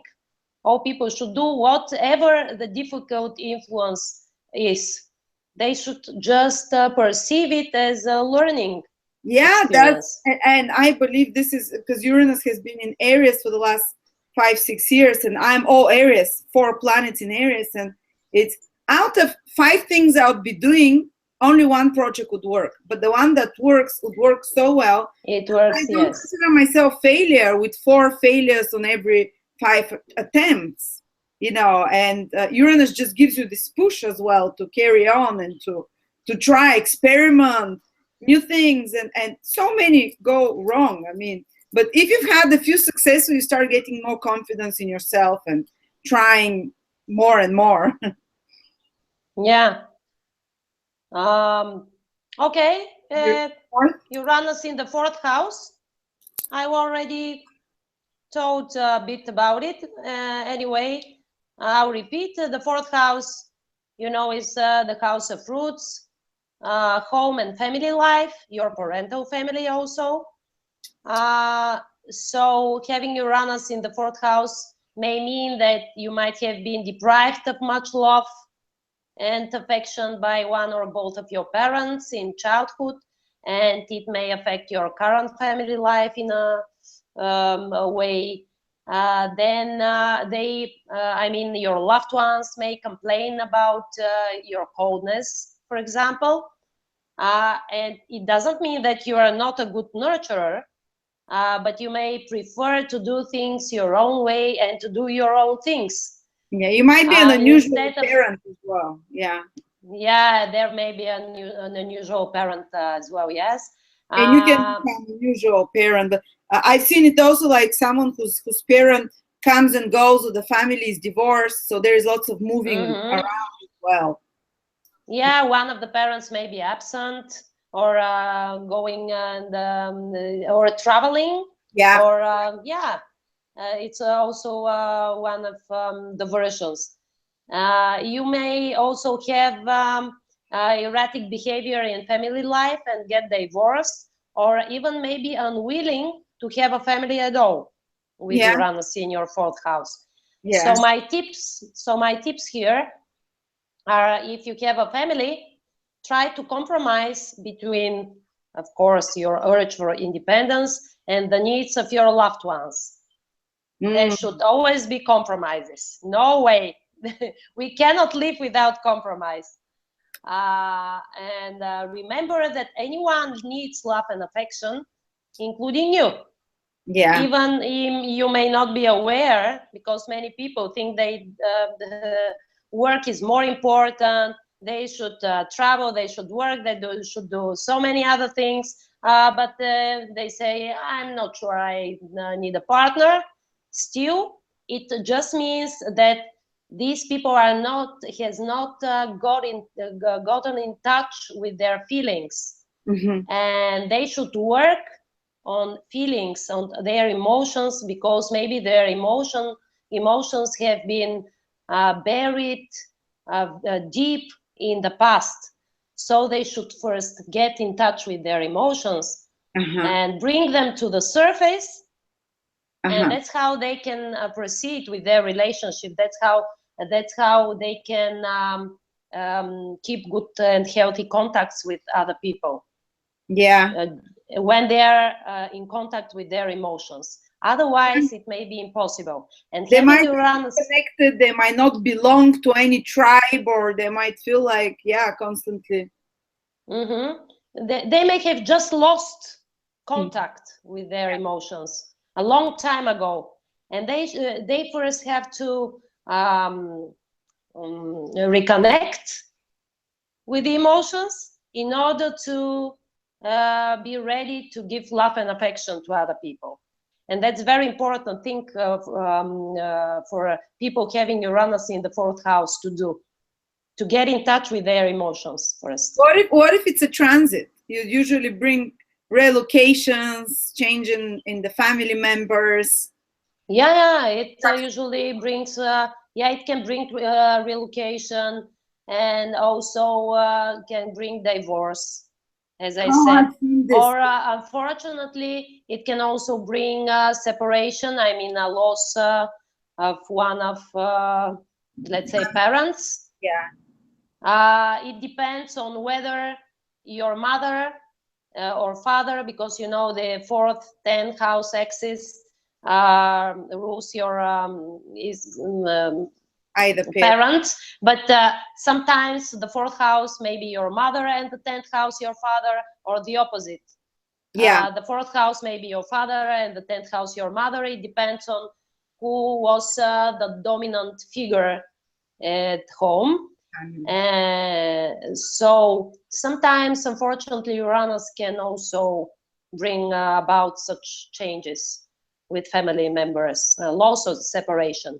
All people should do, whatever the difficult influence is. They should just perceive it as a learning experience. And I believe this is because Uranus has been in Aries for the last 5-6 years, and I'm all Aries, 4 planets in Aries, and it's out of 5 things I would be doing, only 1 project would work, but the one that works would work so well. It works. I don't consider myself failure with 4 failures on every 5 attempts, you know. And Uranus just gives you this push as well to carry on and to try, experiment new things, and so many go wrong. I mean, but if you've had a few successes, you start getting more confidence in yourself and trying more and more. Yeah. Okay. Uranus in the 4th house. I already told a bit about it. Anyway, I'll repeat. The 4th house, you know, is the house of roots, home and family life, your parental family also. So having Uranus in the 4th house may mean that you might have been deprived of much love and affection by one or both of your parents in childhood, and it may affect your current family life in a way. Then I mean, your loved ones may complain about your coldness, for example, and it doesn't mean that you are not a good nurturer, but you may prefer to do things your own way and to do your own things. Yeah, you might be an unusual parent as well. Yeah. Yeah, there may be an unusual parent as well, yes. And you can become an unusual parent. But I've seen it also like someone whose parent comes and goes, or the family is divorced, so there is lots of moving around as well. Yeah, one of the parents may be absent, or going and or traveling. Yeah. Or it's also one of the versions. You may also have erratic behavior in family life and get divorced, or even maybe unwilling to have a family at all with Uranus in your 4th house. So my tips here are, if you have a family, try to compromise between, of course, your urge for independence and the needs of your loved ones. There should always be compromises. No way. We cannot live without compromise. And remember that anyone needs love and affection, including you. Yeah. Even you may not be aware, because many people think the work is more important. They should travel, they should work, should do so many other things. But they say, I'm not sure I need a partner. Still, it just means that these people are has not gotten in touch with their feelings. And they should work on feelings, on their emotions, because maybe their emotions have been buried deep in the past. So they should first get in touch with their emotions and bring them to the surface. And that's how they can proceed with their relationship. That's how they can keep good and healthy contacts with other people. Yeah. When they are in contact with their emotions. Otherwise, it may be impossible. And they might Uranus, be connected, they might not belong to any tribe, or they might feel like, constantly. They may have just lost contact with their emotions a long time ago. And they first have to reconnect with the emotions in order to be ready to give love and affection to other people. And that's very important thing for people having Uranus in the 4th house to do, to get in touch with their emotions first. What if it's a transit? You usually bring relocations, change in the family members. Yeah, it usually brings, it can bring relocation, and also can bring divorce, as I said. Or unfortunately, it can also bring separation. I mean, a loss of one of, let's say, parents. Yeah. It depends on whether your mother or father, because you know the 4th, 10th house axis rules your either parents, but sometimes the 4th house may be your mother and the 10th house your father, or the opposite. Yeah. The 4th house may be your father and the 10th house your mother. It depends on who was the dominant figure at home. So sometimes, unfortunately, Uranus can also bring about such changes with family members, loss or separation.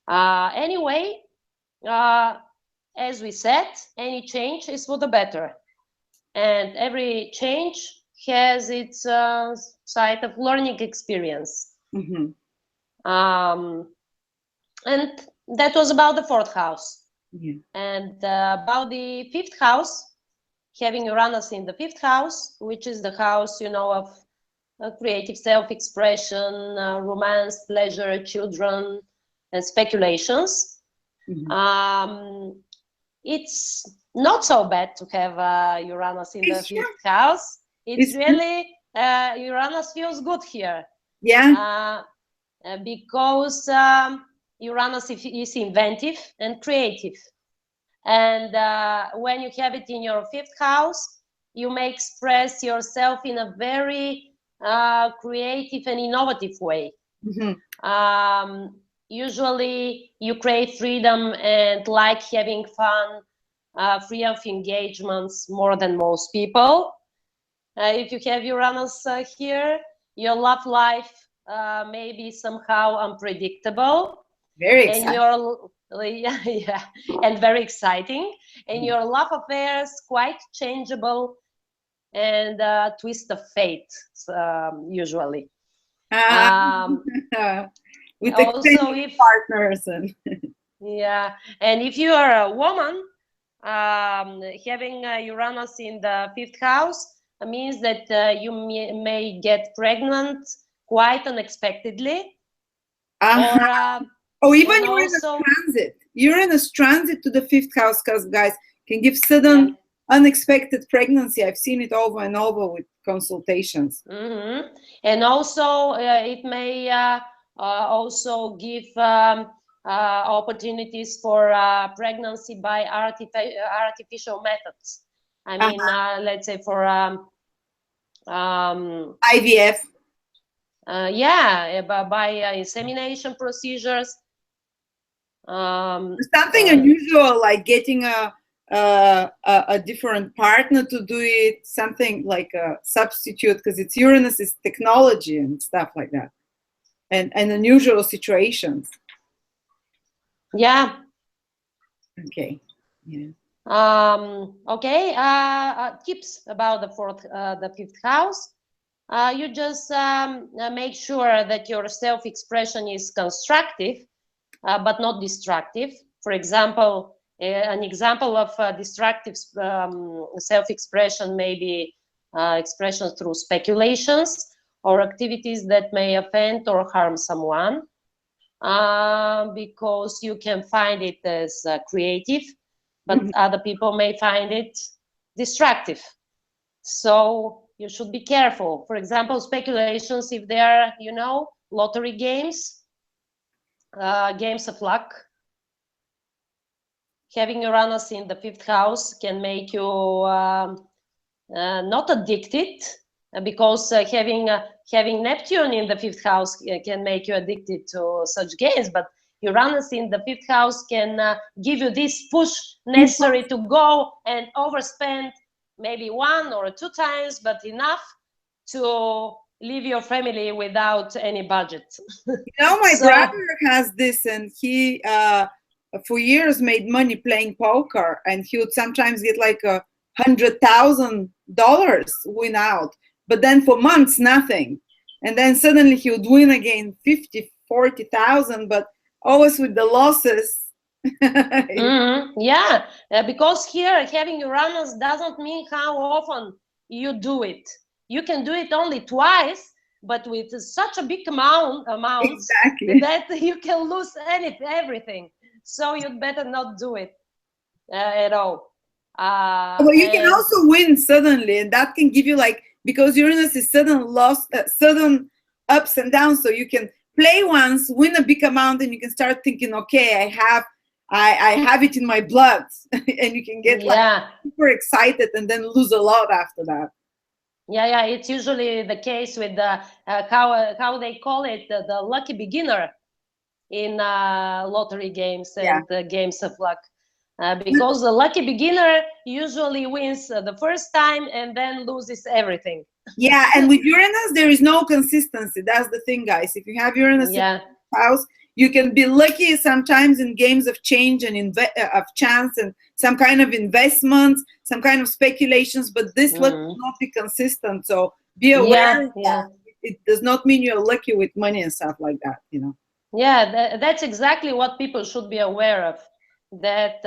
Anyway, as we said, any change is for the better. And every change has its side of learning experience. And that was about the 4th house. And about the 5th house, having Uranus in the 5th house, which is the house, you know, of creative self-expression, romance, pleasure, children, and speculations. It's not so bad to have Uranus in the 5th house. It's really, Uranus feels good here. Yeah. Because Uranus is inventive and creative. And when you have it in your 5th house, you may express yourself in a very creative and innovative way. Usually you crave freedom and like having fun, free of engagements more than most people. If you have Uranus here, your love life may be somehow unpredictable. Very exciting. And very exciting. And your love affairs quite changeable and twist of fate, usually. With extended partners. And if you are a woman, having Uranus in the 5th house means that you may get pregnant quite unexpectedly. Or even Uranus transit. Uranus transit to the 5th house, guys, can give sudden, unexpected pregnancy. I've seen it over and over with consultations. And also, it may also give opportunities for pregnancy by artificial methods. I mean, let's say for IVF. Yeah, by insemination procedures. Something unusual, like getting a different partner to do it, something like a substitute, because it's Uranus is technology and stuff like that, and unusual situations. Yeah. Okay. Yeah. Okay. Tips about the fifth house. You just make sure that your self-expression is constructive, but not destructive. For example, an example of destructive self-expression may be expression through speculations or activities that may offend or harm someone, because you can find it as creative, but other people may find it destructive. So you should be careful. For example, speculations, if they are, you know, lottery games, games of luck. Having Uranus in the fifth house can make you not addicted, because having Neptune in the fifth house can make you addicted to such games. But Uranus in the fifth house can give you this push necessary to go and overspend maybe 1 or 2 times, but enough to leave your family without any budget. You know, my brother has this, and he for years made money playing poker, and he would sometimes get like $100,000 win out, but then for months nothing, and then suddenly he would win again 50, 40,000, but always with the losses. Yeah, because here having Uranus doesn't mean how often you do it. You can do it only twice, but with such a big amount Exactly. that you can lose everything. So you'd better not do it at all. Well, you can also win suddenly, and that can give you, like, because Uranus is sudden loss, sudden ups and downs. So you can play once, win a big amount, and you can start thinking, okay, I have it in my blood, and you can get like super excited and then lose a lot after that. Yeah, it's usually the case with the how they call it, the lucky beginner in lottery games and games of luck, because the lucky beginner usually wins the first time and then loses everything. Yeah, and with Uranus there is no consistency. That's the thing, guys. If you have Uranus in the house, you can be lucky sometimes in games of change and of chance and some kind of investments, some kind of speculations, but this luck will not be consistent. So be aware of that. It does not mean you're lucky with money and stuff like that, you know. Yeah, that's exactly what people should be aware of, that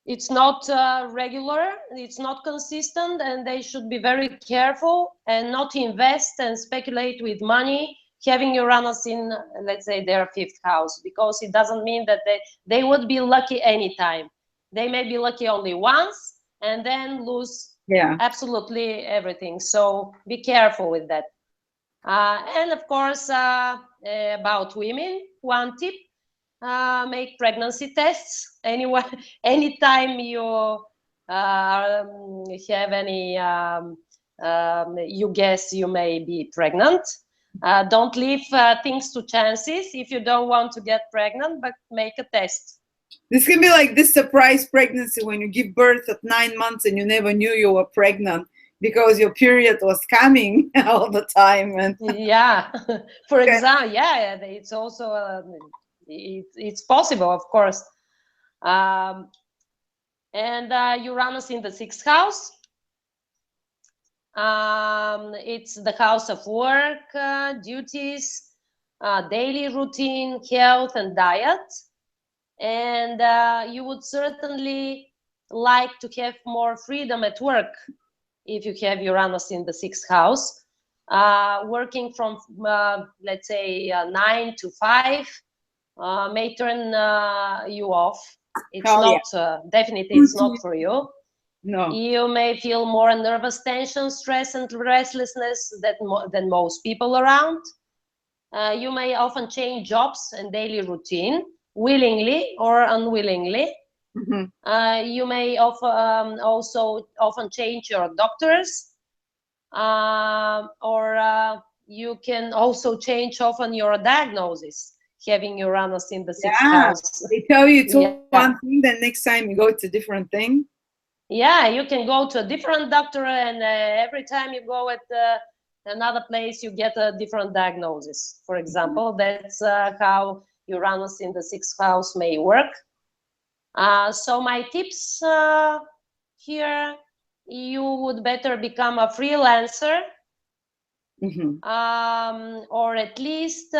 it's not regular, it's not consistent, and they should be very careful and not invest and speculate with money having Uranus in, let's say, their fifth house, because it doesn't mean that they would be lucky anytime. They may be lucky only once and then lose absolutely everything. So be careful with that. And of course, about women, one tip, make pregnancy tests. Anytime you have any, you guess you may be pregnant. Don't leave things to chances if you don't want to get pregnant, but make a test. This can be like this surprise pregnancy when you give birth at 9 months and you never knew you were pregnant because your period was coming all the time. And for example, it's also it's possible, of course. And Uranus in the sixth house. It's the house of work, duties, daily routine, health, and diet. And you would certainly like to have more freedom at work if you have Uranus in the sixth house. Working from, let's say, 9 to 5 may turn you off. It's definitely it's not for you. No. You may feel more nervous tension, stress, and restlessness than most people around. You may often change jobs and daily routine, willingly or unwillingly. You may also often change your doctors, or you can also change often your diagnosis, having Uranus in the sixth house. They tell you it's one thing, then next time you go to a different thing. Yeah, you can go to a different doctor, and every time you go at another place, you get a different diagnosis. For example, that's how Uranus in the sixth house may work. So my tips here, you would better become a freelancer, or at least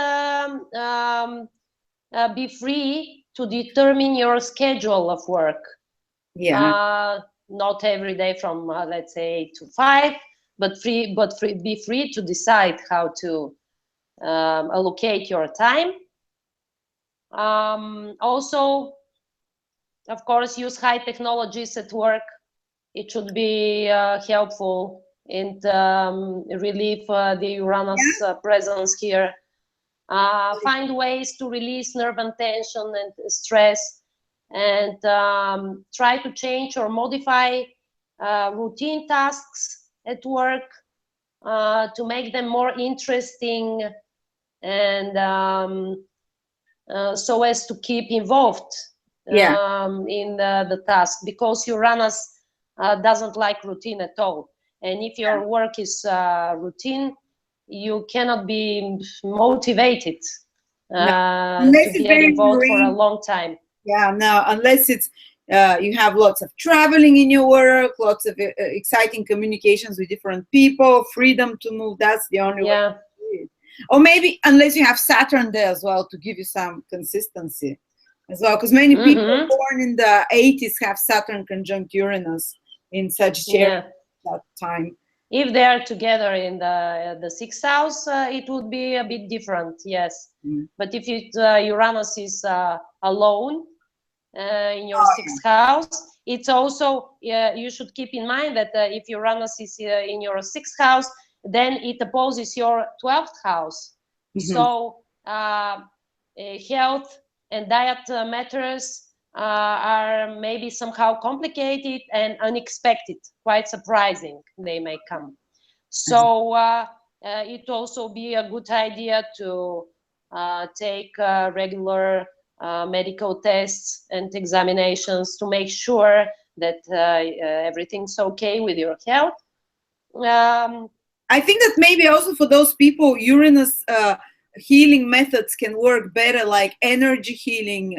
be free to determine your schedule of work. Not every day from let's say 8 to 5, but be free to decide how to allocate your time. Also, of course, use high technologies at work. It should be helpful and relieve the Uranus presence here. Find ways to release nerve and tension and stress, and try to change or modify routine tasks at work to make them more interesting, and so as to keep involved in the task, because Uranus doesn't like routine at all. And if your work is routine, you cannot be motivated to get involved for a long time. Unless it's you have lots of traveling in your work, lots of exciting communications with different people, freedom to move. That's the only way to do it. Or maybe unless you have Saturn there as well to give you some consistency as well, because many people born in the 80s have Saturn conjunct Uranus in Sagittarius at that time. If they are together in the sixth house, it would be a bit different, yes. But if Uranus is alone in your sixth house, it's also, you should keep in mind that if Uranus is in your sixth house, then it opposes your 12th house. So health and diet matters are maybe somehow complicated and unexpected, quite surprising they may come. So it also be a good idea to take regular medical tests and examinations to make sure that everything's okay with your health. I think that maybe also for those people, Uranus healing methods can work better, like energy healing.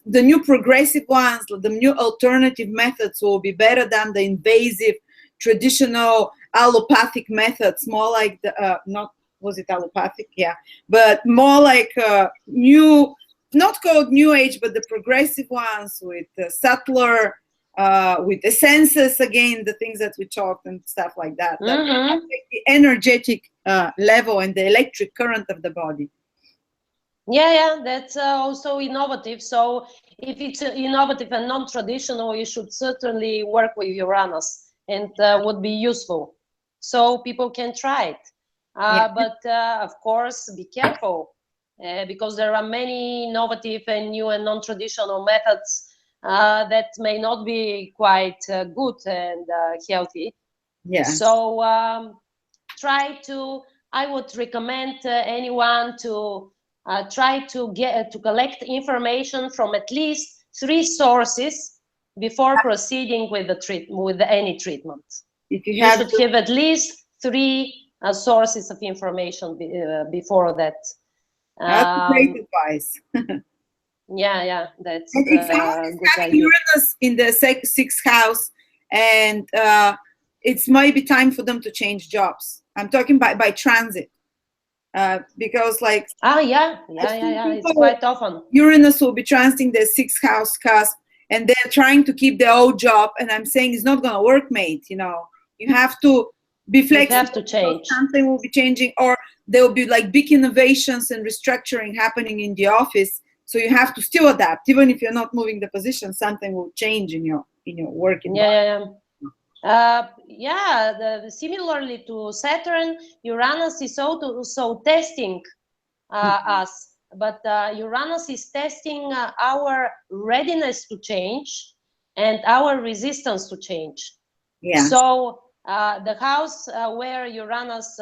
The new progressive ones, the new alternative methods will be better than the invasive traditional allopathic methods. More like the was it allopathic? Yeah, but more like new, not called new age, but the progressive ones with subtler, with the senses again, the things that we talked and stuff like that. That the energetic level and the electric current of the body. That's also innovative. So if it's innovative and non-traditional, you should certainly work with Uranus, and would be useful. So people can try it. But of course, be careful, because there are many innovative and new and non-traditional methods that may not be quite good and healthy. So I would recommend anyone to try to collect information from at least 3 sources before proceeding with any treatment. You should have at least 3 sources of information before that. That's great advice. That's and if someone is having Uranus in the 6th house, and it's maybe time for them to change jobs. I'm talking by transit. Because like it's quite often Uranus will be transiting the 6th house cusp, and they're trying to keep their old job, and I'm saying it's not going to work, mate. You have to be flexible. You have to change. Something will be changing, or there will be like big innovations and restructuring happening in the office, so you have to still adapt. Even if you're not moving the position, something will change in your work environment. Similarly to Saturn, Uranus is also testing us, but Uranus is testing our readiness to change and our resistance to change. Yeah. So the house where Uranus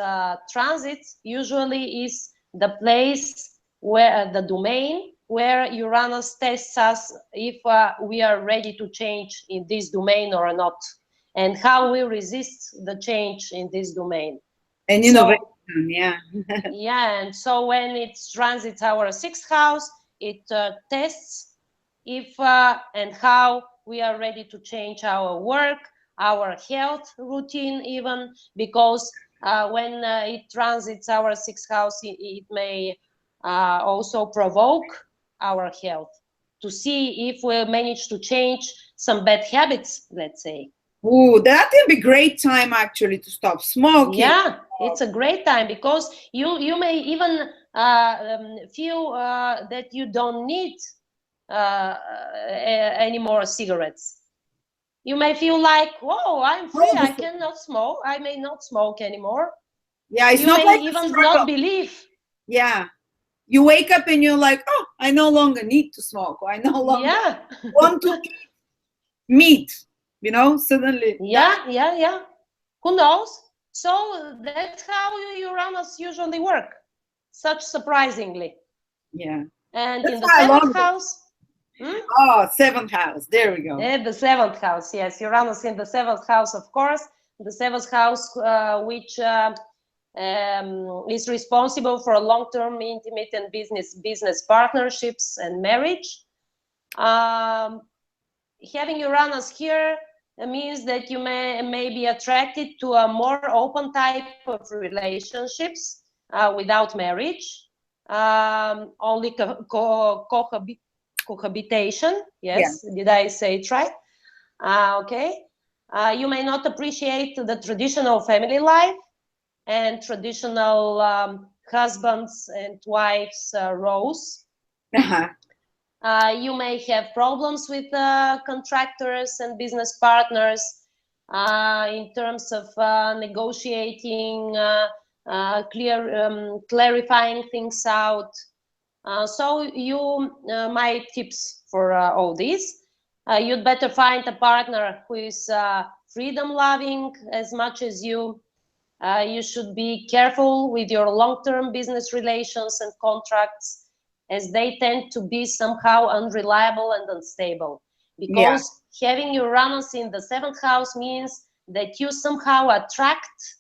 transits usually is the place where the domain where Uranus tests us if we are ready to change in this domain or not, and how we resist the change in this domain. And innovation, yeah. Yeah, and so when it transits our sixth house, it tests if and how we are ready to change our work, our health routine even, because when it transits our sixth house, it may also provoke our health to see if we manage to change some bad habits, let's say. Ooh, that would be great time actually to stop smoking. Yeah, it's a great time because you may even feel that you don't need any more cigarettes. You may feel like, whoa, I'm free, I cannot smoke, I may not smoke anymore. Yeah, it's you not may like even not believe. Yeah, you wake up and you're like, oh, I no longer need to smoke, or I no longer want to eat meat, you know, suddenly. Yeah. Who knows? So that's how Uranus usually work, such surprisingly. Yeah. And That's in the why I love seventh house. Oh, seventh house. There we go. The seventh house, yes. Uranus in the seventh house, of course. The seventh house, which is responsible for long-term, intimate, and business partnerships and marriage. Having Uranus here means that you may be attracted to a more open type of relationships without marriage, only cohabitation. Yes, yeah. Did I say it right? Okay. You may not appreciate the traditional family life and traditional husbands and wives roles. You may have problems with contractors and business partners in terms of negotiating, clarifying things out. So my tips for all this, you'd better find a partner who is freedom loving as much as you. You should be careful with your long-term business relations and contracts, as they tend to be somehow unreliable and unstable. Because having Uranus in the seventh house means that you somehow attract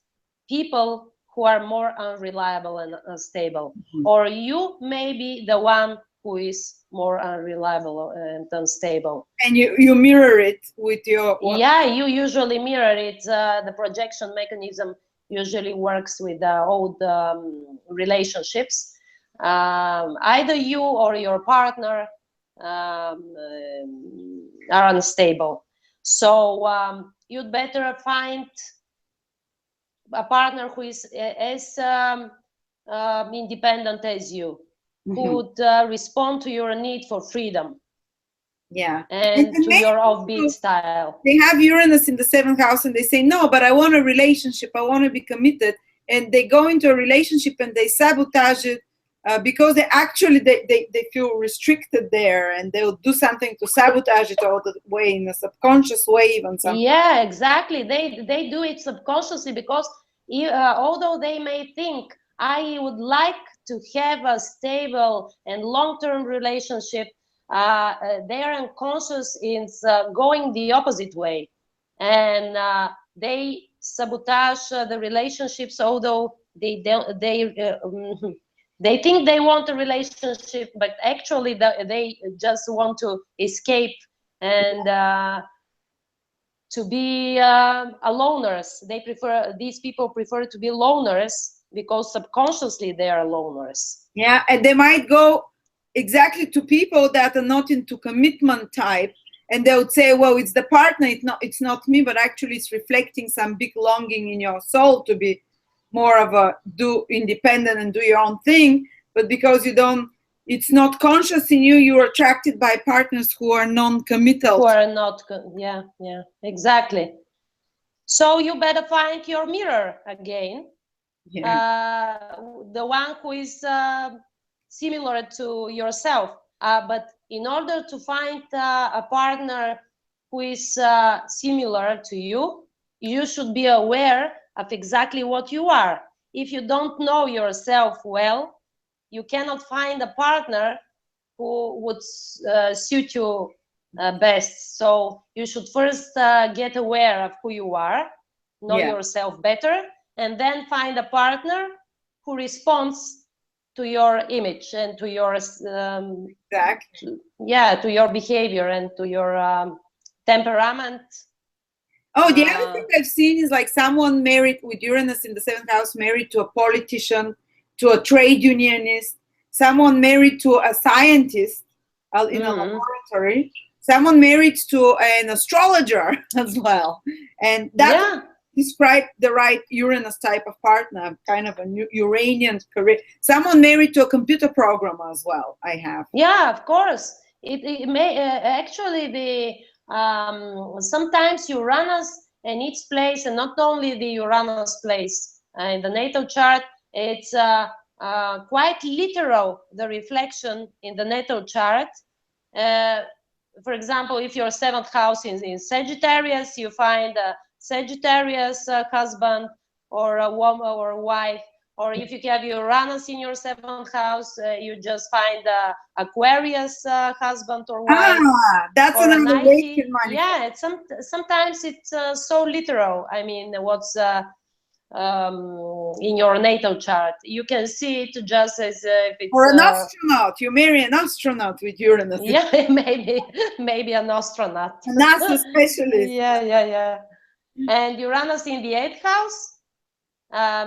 people who are more unreliable and unstable, or you may be the one who is more unreliable and unstable. And you mirror it with your... Yeah, you usually mirror it. The projection mechanism usually works with old relationships. Either you or your partner are unstable. So you'd better find a partner who is as independent as you, who would respond to your need for freedom. Yeah. And to your offbeat style. They have Uranus in the seventh house and they say, no, but I want a relationship. I want to be committed. And they go into a relationship and they sabotage it because they feel restricted there, and they'll do something to sabotage it all the way, in a subconscious way even. Yeah, exactly. They do it subconsciously because although they may think, I would like to have a stable and long-term relationship, their unconscious is going the opposite way, and they sabotage the relationships, although they think they want a relationship, but actually they just want to escape and to be loners. These people prefer to be loners because subconsciously they are loners. Yeah, and they might go exactly to people that are not into commitment type, and they would say, well, it's the partner, it's not me, but actually it's reflecting some big longing in your soul to be more of a independent and do your own thing. But because it's not conscious in you, you're attracted by partners who are non-committal. Who are not, yeah, exactly. So you better find your mirror again. Yeah. The one who is similar to yourself. But in order to find a partner who is similar to you, you should be aware of exactly what you are. If you don't know yourself well, you cannot find a partner who would suit you best. So you should first get aware of who you are, know yourself better, and then find a partner who responds to your image and to your Exactly. to your behavior and to your temperament. Oh, the other thing I've seen is like someone married with Uranus in the seventh house, married to a politician, to a trade unionist, someone married to a scientist in a laboratory, someone married to an astrologer as well. And that describe the right Uranus type of partner, kind of a Uranian career. Someone married to a computer programmer as well, I have. Yeah, of course. It may actually sometimes Uranus and its place, and not only the Uranus place in the natal chart, it's quite literal, the reflection in the natal chart. For example, if your seventh house is in Sagittarius, you find a Sagittarius husband or a woman or a wife. Or if you have Uranus in your seventh house, you just find a Aquarius husband or wife. That's or another way you can manifest. Yeah, sometimes it's so literal. I mean, what's in your natal chart, you can see it just as if it's. Or an astronaut. You marry an astronaut with Uranus. Yeah, maybe an astronaut. A NASA specialist. Yeah. And Uranus in the 8th house.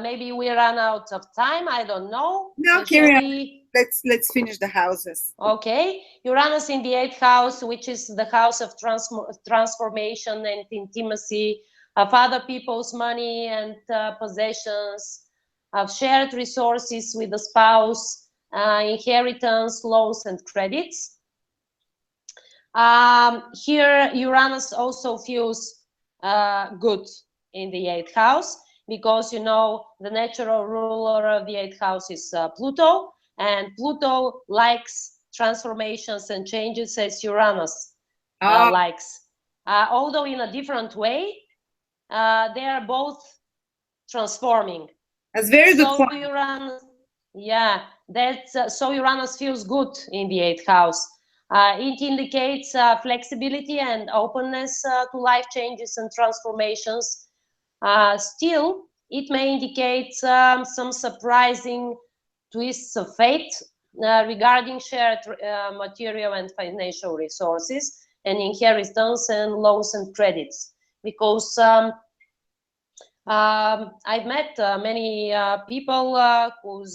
Maybe we run out of time. I don't know. No, carry on. Let's finish the houses. Okay. Uranus in the 8th house, which is the house of transformation and intimacy, of other people's money and possessions, of shared resources with the spouse, inheritance, loans, and credits. Here, Uranus also feels good in the 8th house, because, you know, the natural ruler of the 8th house is Pluto, and Pluto likes transformations and changes as Uranus likes. Although in a different way, they are both transforming. That's very good point. Uranus, yeah, that's so Uranus feels good in the 8th house. It indicates flexibility and openness to life changes and transformations. Still, it may indicate some surprising twists of fate regarding shared material and financial resources and inheritance and loans and credits. Because I've met many people who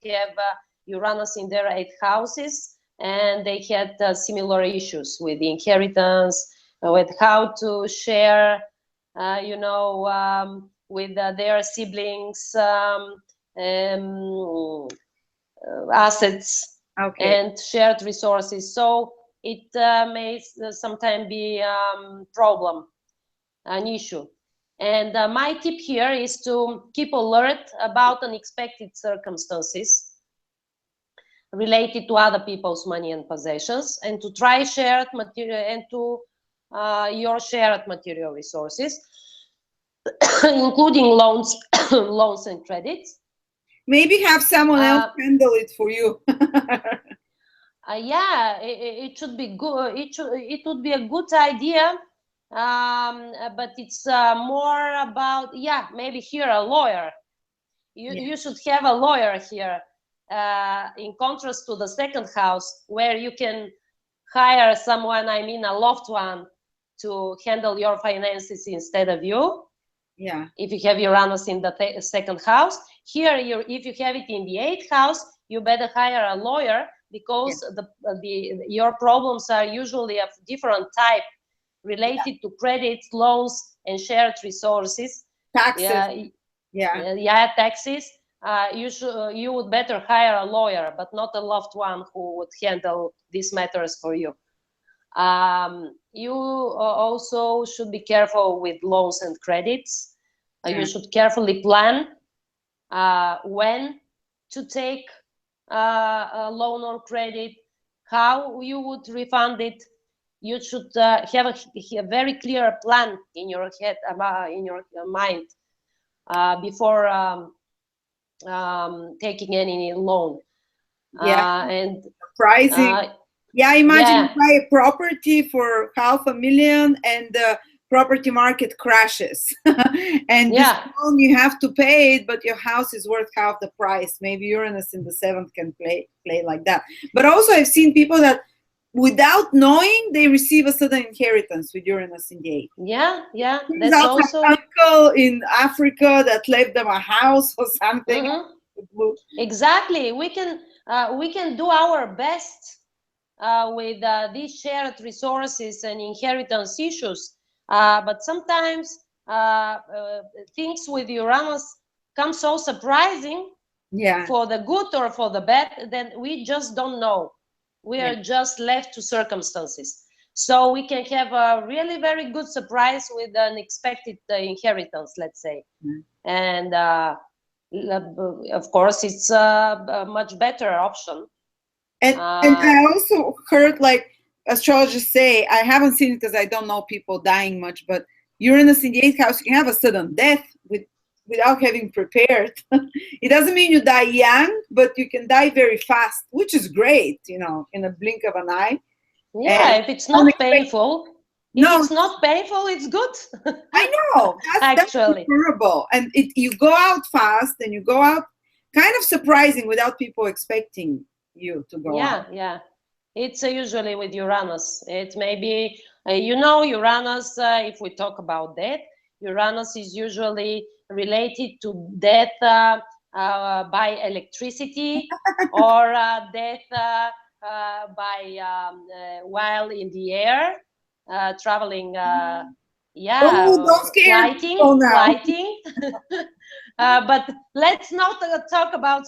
have Uranus in their 8th houses, and they had similar issues with the inheritance, with how to share with their siblings assets and shared resources. So it may sometimes be problem, an issue. And my tip here is to keep alert about unexpected circumstances related to other people's money and possessions, and to try shared material and to your shared material resources, including loans, loans and credits. Maybe have someone else handle it for you. Yeah, it should be good. It would be a good idea, but it's more about, maybe here a lawyer. You should have a lawyer here, in contrast to the 2nd house, where you can hire someone, I mean a loved one, to handle your finances instead of you. Yeah. If you have Uranus in the 2nd house. Here, if you have it in the 8th house, you better hire a lawyer, because your problems are usually of different type, related to credits, loans, and shared resources. Taxes. Taxes. You would better hire a lawyer, but not a loved one who would handle these matters for you. You also should be careful with loans and credits. You should carefully plan when to take a loan or credit, how you would refund it. You should have a very clear plan in your head, in your mind, before taking any loan. And pricing. Imagine you buy a property for $500,000 and the property market crashes. And this loan, you have to pay it, but your house is worth half the price. Maybe Uranus in the 7th can play like that. But also I've seen people that without knowing, they receive a sudden inheritance with Uranus in the 8th. That's also an uncle in Africa that left them a house or something. Exactly. We can do our best with these shared resources and inheritance issues, but sometimes things with Uranus come so surprising, for the good or for the bad, that we just don't know. We are just left to circumstances. So we can have a really very good surprise with an expected inheritance, let's say. And of course, it's a much better option. And I also heard like astrologers say, I haven't seen it because I don't know people dying much, but Uranus in the 8th house, you can have a sudden death without having prepared. It doesn't mean you die young, but you can die very fast, which is great, in a blink of an eye. If it's not painful. If it's not painful, it's good. I know. That's preferable. And you go out fast and you go out kind of surprising without people expecting you to go out. It's usually with Uranus. It may be, Uranus, if we talk about death, Uranus is usually related to death by electricity or death by while in the air, traveling, flighting. But let's not talk about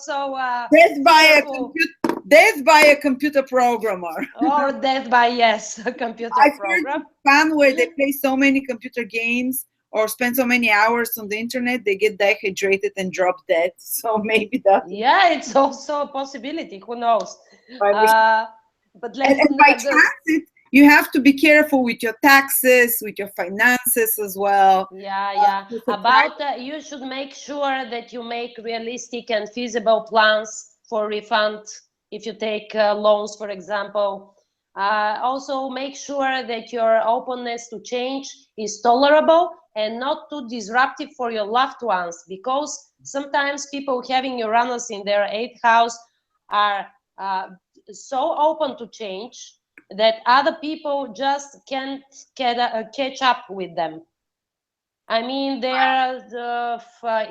death by a computer programmer. Or death by a computer program. Fun where they play so many computer games or spend so many hours on the internet, they get dehydrated and drop dead. So maybe that. It's also a possibility. Who knows? But and by transit, you have to be careful with your taxes, with your finances as well. You should make sure that you make realistic and feasible plans for refund if you take loans, for example. Also make sure that your openness to change is tolerable and not too disruptive for your loved ones, because sometimes people having Uranus in their 8th house are so open to change that other people just can't catch up with them. I mean, they are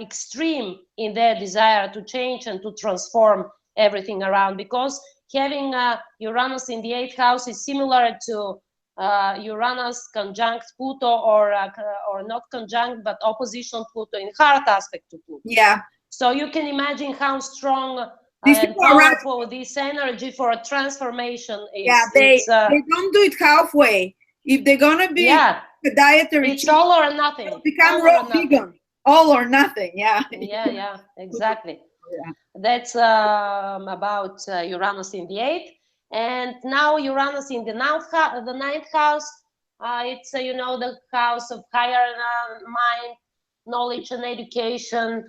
extreme in their desire to change and to transform everything around, because having Uranus in the 8th house is similar to Uranus conjunct Pluto, or not conjunct but opposition Pluto in hard aspect to Pluto. So you can imagine how strong and powerful this energy for a transformation is. They don't do it halfway. If they're gonna be a dietary, it's all or nothing. Become raw vegan. All or nothing. Exactly. That's about Uranus in the 8th. And now Uranus in the 9th house. It's the house of higher mind, knowledge and education,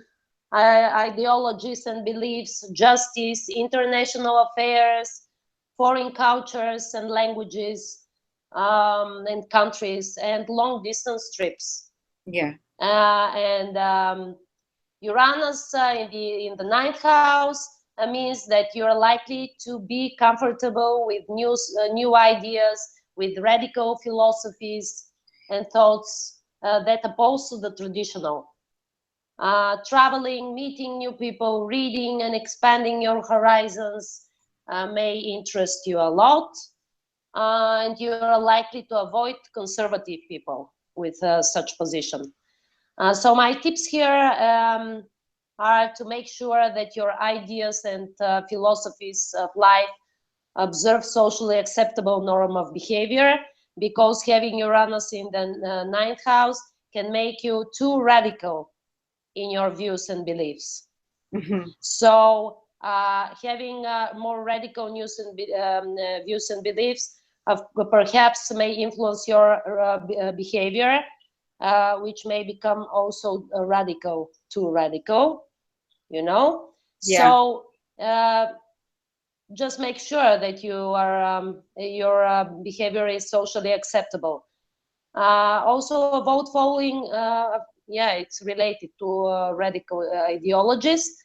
ideologies and beliefs, justice, international affairs, foreign cultures and languages, and countries, and long distance trips. And Uranus in the 9th house means that you're likely to be comfortable with new ideas, with radical philosophies and thoughts that oppose to the traditional. Traveling, meeting new people, reading and expanding your horizons may interest you a lot, and you're likely to avoid conservative people with such position. So my tips here are to make sure that your ideas and philosophies of life observe socially acceptable norm of behavior, because having Uranus in the ninth house can make you too radical in your views and beliefs. So having more radical views and beliefs perhaps may influence your behavior, which may become also radical, too radical, you know. Yeah. So just make sure that your behavior is socially acceptable. Also avoid following, it's related to radical ideologies,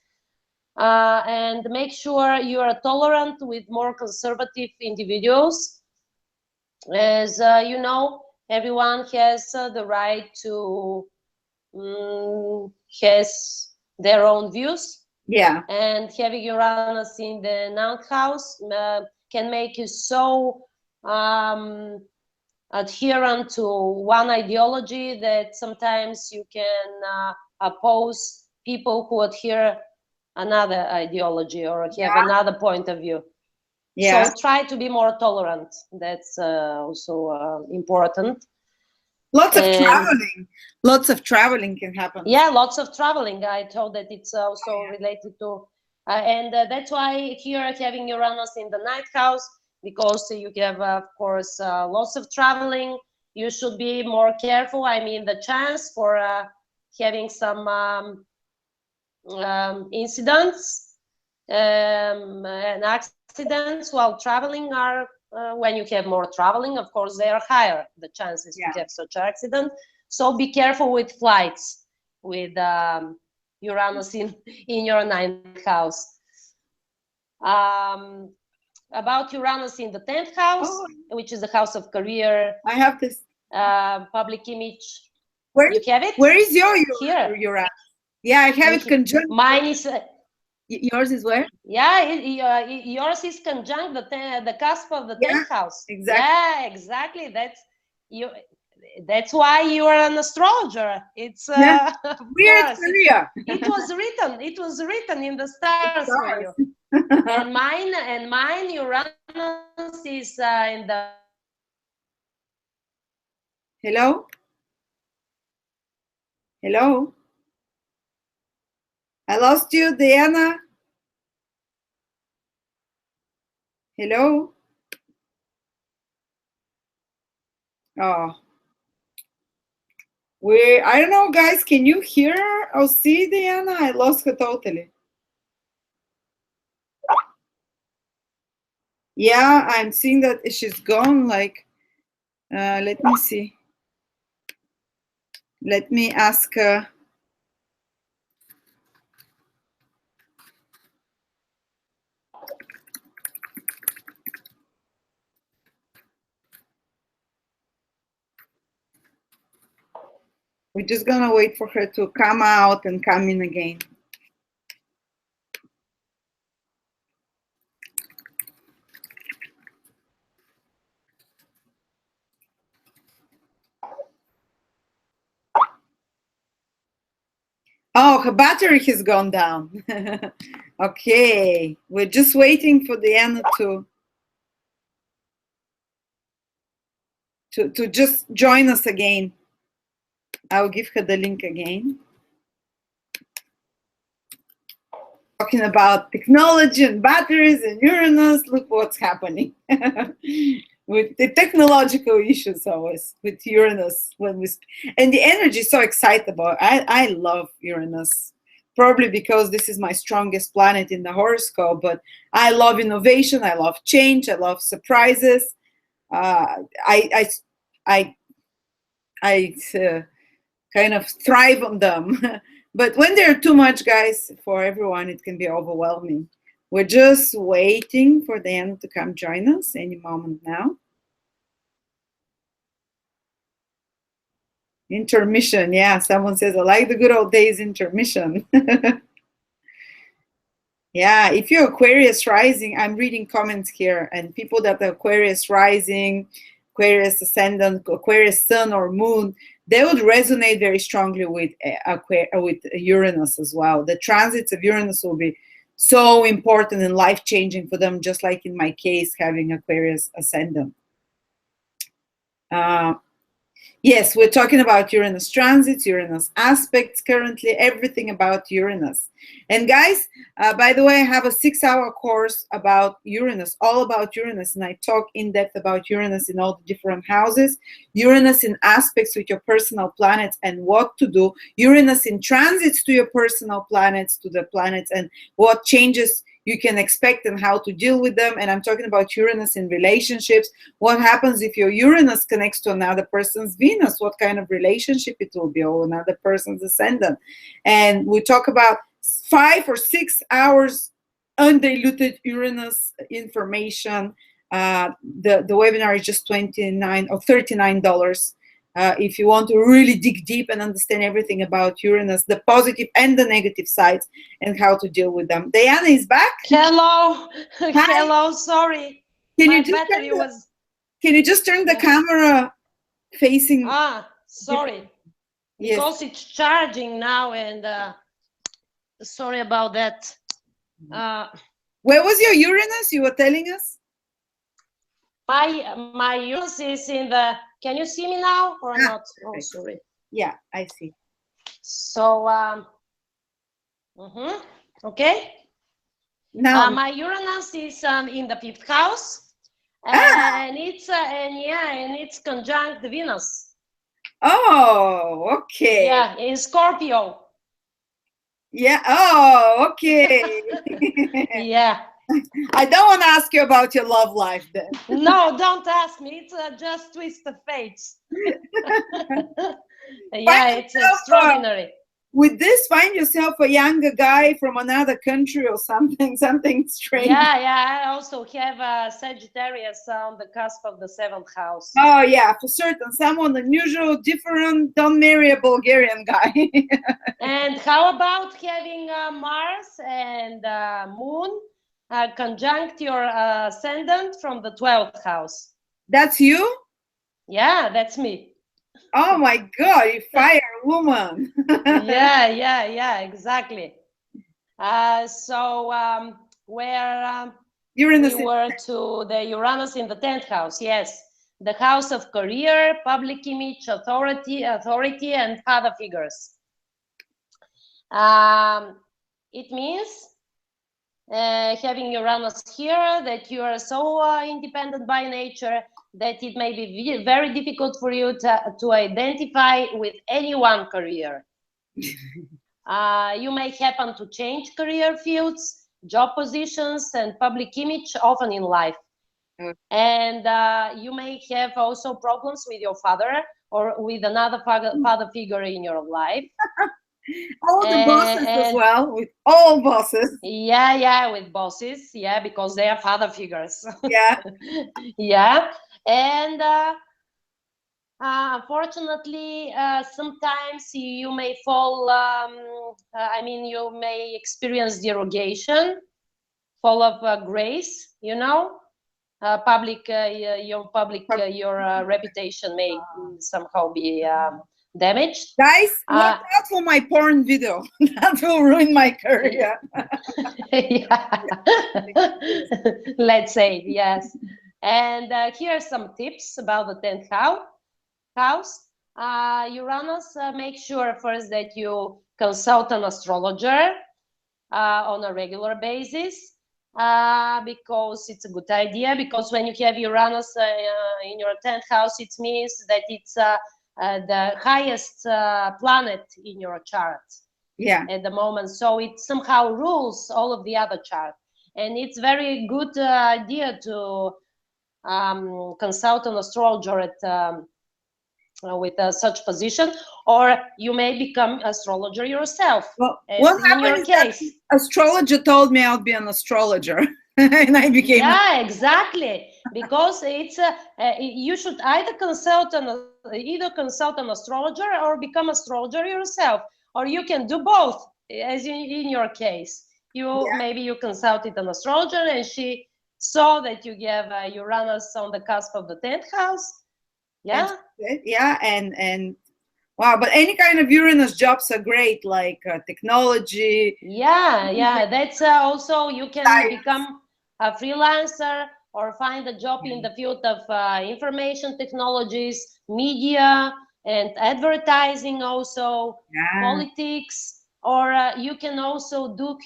and make sure you are tolerant with more conservative individuals, as you know, everyone has the right to has their own views. Yeah. And having Uranus in the ninth house can make you so adherent to one ideology that sometimes you can oppose people who adhere another ideology or have another point of view. Yeah. So try to be more tolerant. That's also important. Lots of traveling can happen. Yeah, lots of traveling. I told that it's also related to, and that's why here having Uranus in the ninth house, because you have, of course, lots of traveling. You should be more careful. I mean, the chance for having some incidents and accidents while traveling are, when you have more traveling, of course, they are higher, the chances to have such an accident. So be careful with flights with Uranus in your ninth house. About Uranus in the 10th house, which is the house of career. I have this. Public image. Where you have it? Where is your Uranus? Yeah, I have it conjunct. Mine is. Yours is where? Yeah, yours is conjunct the cusp of the 10th house. Exactly. Yeah, exactly. That's you. That's why you are an astrologer. It's weird career. It was written in the stars for you. and mine Uranus is in the. Hello. I lost you, Diana. Hello. Oh. I don't know, guys. Can you hear or see Diana? I lost her totally. Yeah, I'm seeing that she's gone. Like, let me see. Let me ask her. We're just gonna wait for her to come out and come in again. Oh, her battery has gone down. Okay, we're just waiting for Diana to just join us again. I'll give her the link again. Talking about technology and batteries and Uranus, look what's happening with the technological issues always with Uranus and the energy is so excitable. I love Uranus, probably because this is my strongest planet in the horoscope, but I love innovation, I love change, I love surprises. I kind of thrive on them. But when they're too much, guys, for everyone, it can be overwhelming. We're just waiting for Diana to come join us any moment now. Intermission, yeah, someone says, I like the good old days intermission. Yeah, if you're Aquarius rising, I'm reading comments here, and people that are Aquarius rising, Aquarius ascendant, Aquarius sun or moon, they would resonate very strongly with Uranus as well. The transits of Uranus will be so important and life-changing for them, just like in my case, having Aquarius ascendant. Yes, we're talking about Uranus transits, Uranus aspects currently, everything about Uranus. And guys, by the way, I have a 6-hour course about Uranus, all about Uranus, and I talk in depth about Uranus in all the different houses, Uranus in aspects with your personal planets and what to do, Uranus in transits to your personal planets, to the planets, and what changes you can expect and how to deal with them. And I'm talking about Uranus in relationships. What happens if your Uranus connects to another person's Venus? What kind of relationship it will be, or another person's ascendant? And we talk about 5 or 6 hours undiluted Uranus information. The webinar is just $29 or $39. If you want to really dig deep and understand everything about Uranus, the positive and the negative sides, and how to deal with them. Diana is back. Hello. Hello, sorry. Can My battery was... Can you just turn the camera facing? Sorry. Yes. Because it's charging now, and sorry about that. Where was your Uranus? You were telling us. My Uranus is in the... Can you see me now or not? Oh, sorry. Yeah, I see. So, okay. Now my Uranus is in the 5th house, and it's conjunct Venus. Oh, okay. Yeah, in Scorpio. Yeah. Oh, okay. Yeah. I don't want to ask you about your love life then. No, don't ask me. It's just twist of fate. Yeah, it's extraordinary. With this, find yourself a younger guy from another country or something strange. Yeah. I also have Sagittarius on the cusp of the 7th house. Oh, yeah, for certain. Someone unusual, different. Don't marry a Bulgarian guy. And how about having Mars and Moon conjunct your ascendant from the 12th house? That's you? Yeah, that's me. Oh my God, you fire woman. yeah, exactly. So where Uranus we were to the Uranus in the 10th house, yes. The house of career, public image, authority, and father figures. It means having Uranus here that you are so independent by nature that it may be very difficult for you to identify with any one career. You may happen to change career fields, job positions, and public image often in life. And you may have also problems with your father or with another father figure in your life. All the bosses as well, with all bosses. Yeah, with bosses, yeah, because they are father figures. Yeah. Yeah, and unfortunately, sometimes you may fall, you may experience derogation, fall of grace, you know, your reputation may somehow be damaged. Guys, watch out for my porn video. That will ruin my career. Yeah. Let's say, yes. And here are some tips about the 10th house. Uranus, make sure first that you consult an astrologer on a regular basis, because it's a good idea, because when you have Uranus in your 10th house, it means that it's the highest planet in your chart at the moment. So it somehow rules all of the other chart. And it's very good idea to consult an astrologer at with such position, or you may become astrologer yourself. Well, what happened is that astrologer told me I'll be an astrologer, and I became. Yeah, exactly. Because it's you should either consult an astrologer or become astrologer yourself, or you can do both. As in your case, maybe you consulted an astrologer and she saw that you have Uranus on the cusp of the 10th house. Yeah. Yeah, and Wow, but any kind of Uranus jobs are great, like technology. Yeah. That's also you can Science. become a freelancer or find a job in the field of information technologies, media, and advertising, also politics, or you can also do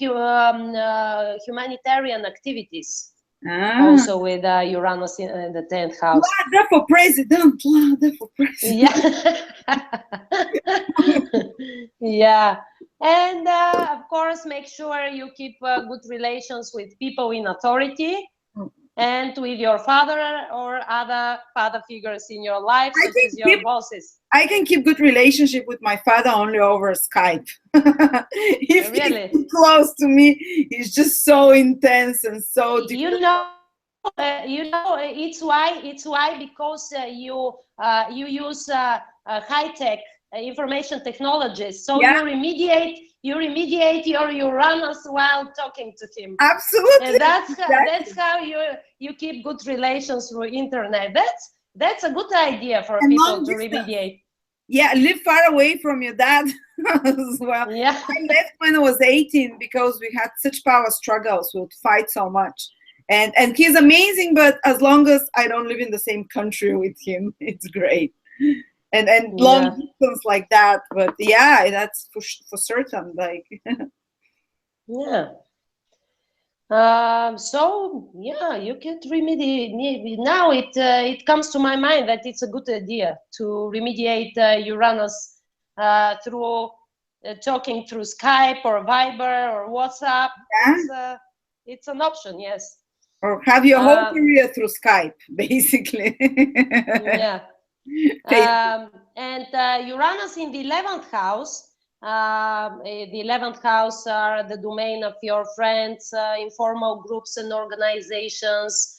humanitarian activities. Also with Uranus in the 10th house. Lada for president. Lada for president. Yeah. And of course, make sure you keep good relations with people in authority and with your father or other father figures in your life, such as your bosses. I can keep good relationship with my father only over Skype. If Really? he's close to me, he's just so intense and so. It's why because you use high tech information technologies, so you remediate your Uranus while talking to him. Absolutely. And that's how you keep good relations through internet. That's a good idea for people to remediate. Yeah, live far away from your dad as well. Yeah. I left when I was 18 because we had such power struggles. We would fight so much. And he's amazing, but as long as I don't live in the same country with him, it's great. And long distance like that. But yeah, that's for certain. Like yeah. So yeah, you can remediate. Now it comes to my mind that it's a good idea to remediate Uranus through talking through Skype or Viber or WhatsApp. It's an option, yes. Or have your whole career through Skype, basically. Yeah. And Uranus in the 11th house. The 11th house are the domain of your friends, informal groups and organizations,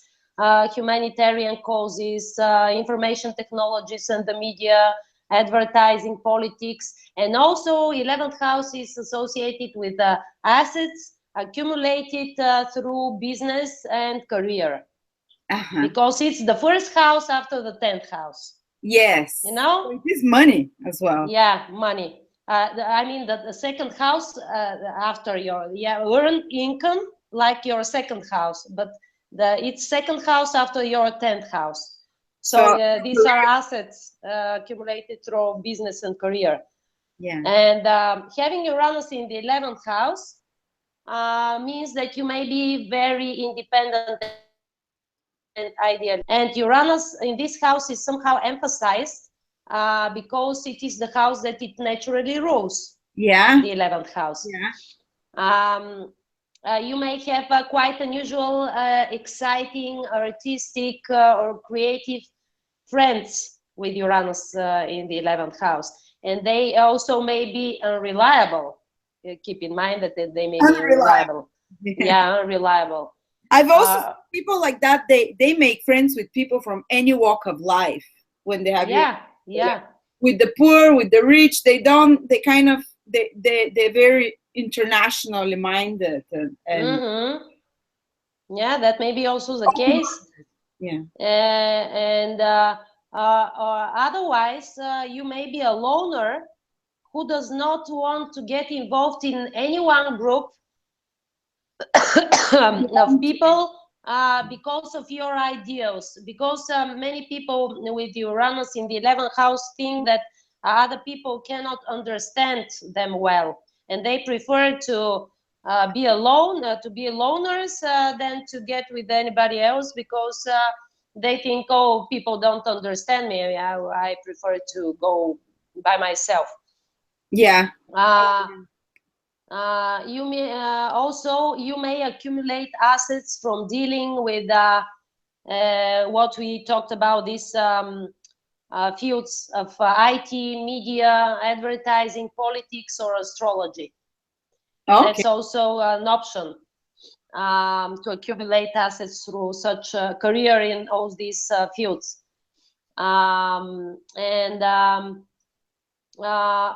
humanitarian causes, information technologies and the media, advertising, politics, and also 11th house is associated with assets accumulated through business and career, because it's the first house after the 10th house. Yes. You know? So it is money as well. Yeah, money. I mean the second house after your earned income, like your second house, but it's second house after your 10th house. So these are assets accumulated through business and career. Yeah. And having Uranus in the 11th house means that you may be very independent and ideal. And Uranus in this house is somehow emphasized because it is the house that it naturally rules. Yeah. The 11th house. Yeah. You may have quite unusual, exciting, artistic, or creative friends with Uranus in the 11th house. And they also may be unreliable. Keep in mind that they may be unreliable. Yeah, unreliable. I've also seen people like that. They make friends with people from any walk of life when they have with the poor, with the rich. They're very internationally minded and yeah, that may be also the case. Yeah. And or otherwise you may be a loner who does not want to get involved in any one group of people because of your ideals, because many people with Uranus in the 11th house think that other people cannot understand them well, and they prefer to be alone, to be loners than to get with anybody else, because they think, oh, people don't understand me, I prefer to go by myself. Yeah. You may also you may accumulate assets from dealing with what we talked about, these fields of IT, media, advertising, politics, or astrology. Okay. That's also an option to accumulate assets through such a career in all these fields.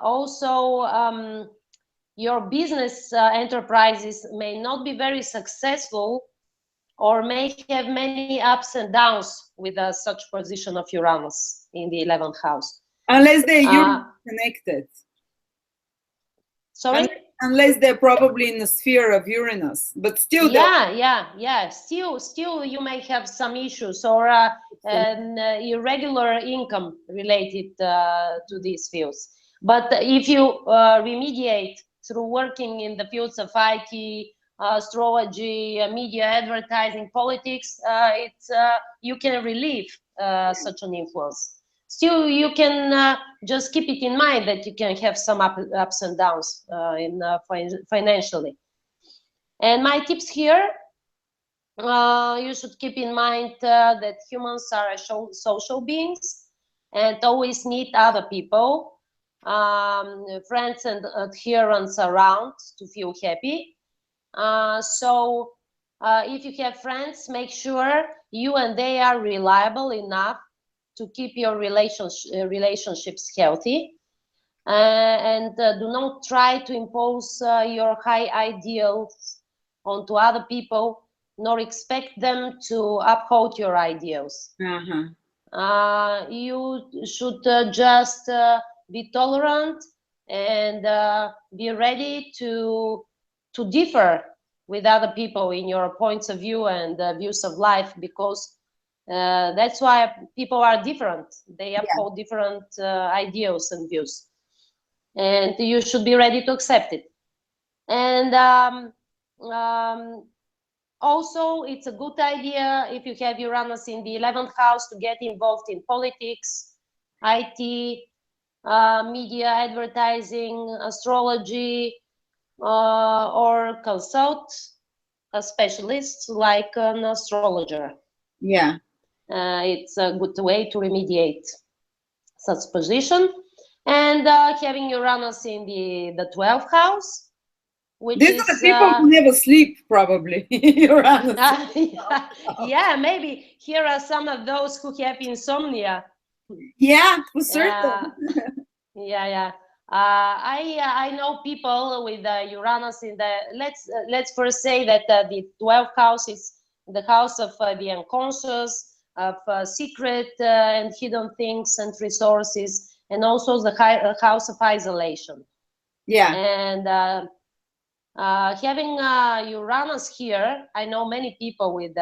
Also your business enterprises may not be very successful, or may have many ups and downs with such position of Uranus in the 11th house. Unless they're Uranus connected. Sorry? Unless they're probably in the sphere of Uranus, but still. Yeah. Still, you may have some issues or an irregular income related to these fields. But if you remediate through working in the fields of IT, astrology, media, advertising, politics, you can relieve such an influence. Still, you can just keep it in mind that you can have some ups and downs financially. And my tips here, you should keep in mind that humans are social beings and always need other people, friends and adherents around to feel happy. So if you have friends, make sure you and they are reliable enough to keep your relationships healthy, and do not try to impose your high ideals onto other people, nor expect them to uphold your ideals. You should just be tolerant and be ready to differ with other people in your points of view and views of life, because that's why people are different. They uphold different ideals and views, and you should be ready to accept it. And also, it's a good idea if you have Uranus in the 11th house to get involved in politics, IT, media, advertising, astrology, or consult a specialist like an astrologer. Yeah. It's a good way to remediate such position. And having Uranus in the 12th house, which these are the people who never sleep, probably. Uranus. Yeah, maybe here are some of those who have insomnia. Yeah, for certain. Yeah. I know people with Uranus in the. Let's first say that the 12th house is the house of the unconscious, of secret and hidden things and resources, and also the house of isolation. Yeah. And having Uranus here, I know many people with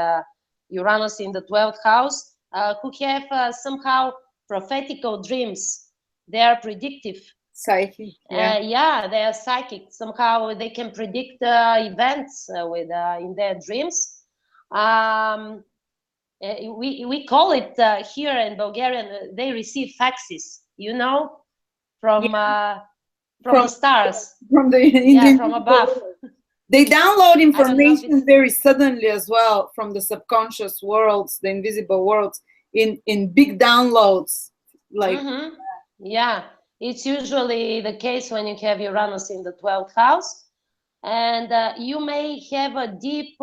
Uranus in the 12th house who have somehow prophetical dreams. They are predictive. Psychic. Yeah, they are psychic. Somehow they can predict events in their dreams. We call it here in Bulgarian, they receive faxes, from the stars. From the from above. They download information very suddenly as well from the subconscious worlds, the invisible worlds, in big downloads. Like Yeah, it's usually the case when you have Uranus in the 12th house, and you may have a deep,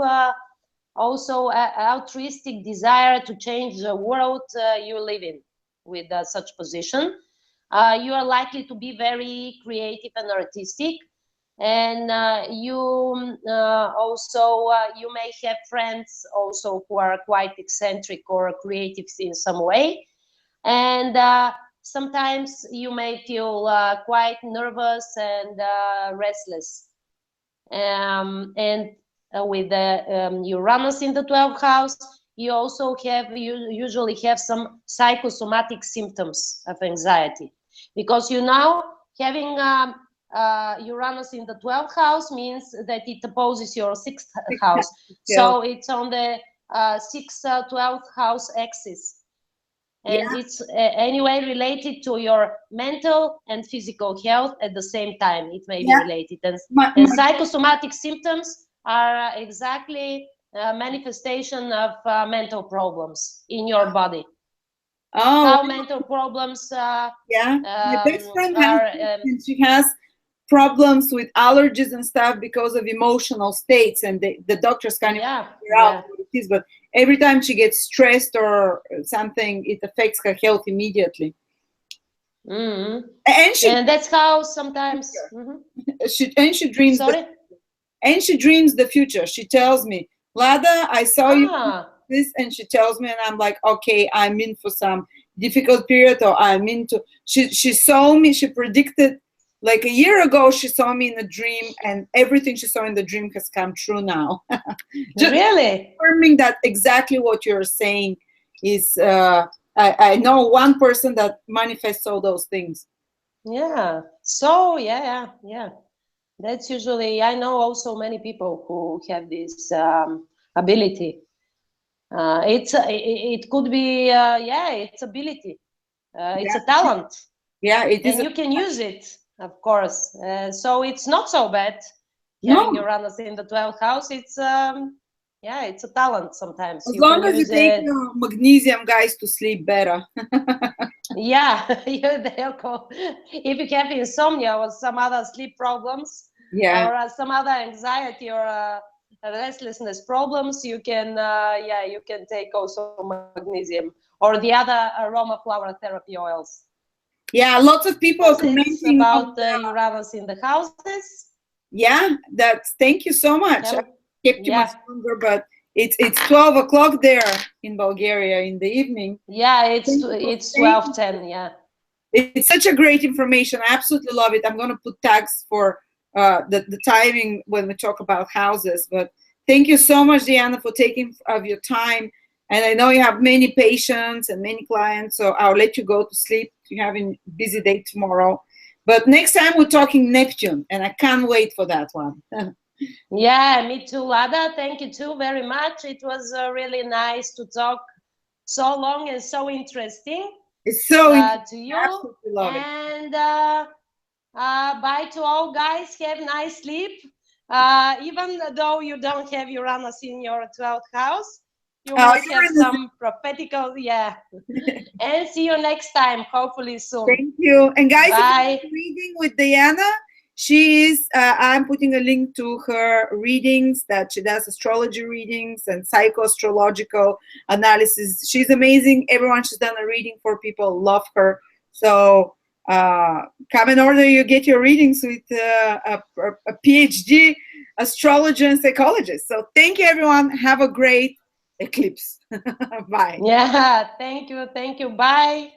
also altruistic desire to change the world you live in with such position. You are likely to be very creative and artistic, and you may have friends also who are quite eccentric or creative in some way, and sometimes you may feel quite nervous and restless. And with the Uranus in the 12th house, you also usually have some psychosomatic symptoms of anxiety, because having Uranus in the 12th house means that it opposes your 6th house. So it's on the 6th, 12th house axis. And it's anyway related to your mental and physical health at the same time. It may be related. And psychosomatic symptoms are exactly a manifestation of mental problems in your body. How mental problems my best friend and she has problems with allergies and stuff because of emotional states, and the doctors can't figure out what it is, but every time she gets stressed or something, it affects her health immediately. And that's how sometimes she dreams she dreams the future. She tells me, Lada, I saw you this, and she tells me, and I'm like, okay, I'm in for some difficult period, or I'm into. She saw me. She predicted like a year ago. She saw me in a dream, and everything she saw in the dream has come true now. Just Really? confirming that exactly what you're saying is. I know one person that manifests all those things. Yeah. So yeah. That's usually, I know also many people who have this ability. It could be it's ability. It's a talent. Yeah, it is. And you can use it, of course. So it's not so bad having No. Uranus in the 12th house. It's it's a talent sometimes. As You long can as you use take it. your magnesium, guys, to sleep better. Yeah, they'll go. If you have insomnia or some other sleep problems, Yeah. or some other anxiety or restlessness problems, you can you can take also magnesium or the other aroma flower therapy oils. Yeah, lots of people are commenting it's about Uranus in the houses. Yeah, thank you so much. I kept you much Yeah. longer, but it's 12 o'clock there in Bulgaria in the evening. Yeah, it's 12:10. Yeah. It's such a great information. I absolutely love it. I'm going to put tags for the timing when we talk about houses. But thank you so much, Diana, for taking of your time. And I know you have many patients and many clients, so I'll let you go to sleep. You're having a busy day tomorrow. But next time we're talking Neptune, and I can't wait for that one. Yeah, me too, Lada. Thank you too very much. It was really nice to talk so long and so interesting. It's so to you. I absolutely love it. And bye to all, guys. Have nice sleep. Even though you don't have Uranus in your 12th house, you must have some prophetical, and see you next time, hopefully soon. Thank you. And guys, bye. if you're reading with Diana, she is, I'm putting a link to her readings that she does astrology readings and psycho-astrological analysis. She's amazing. Everyone she's done a reading for people love her. So come and order, you get your readings with a PhD astrologer and psychologist. So thank you, everyone. Have a great eclipse. Bye. Yeah, thank you. Bye.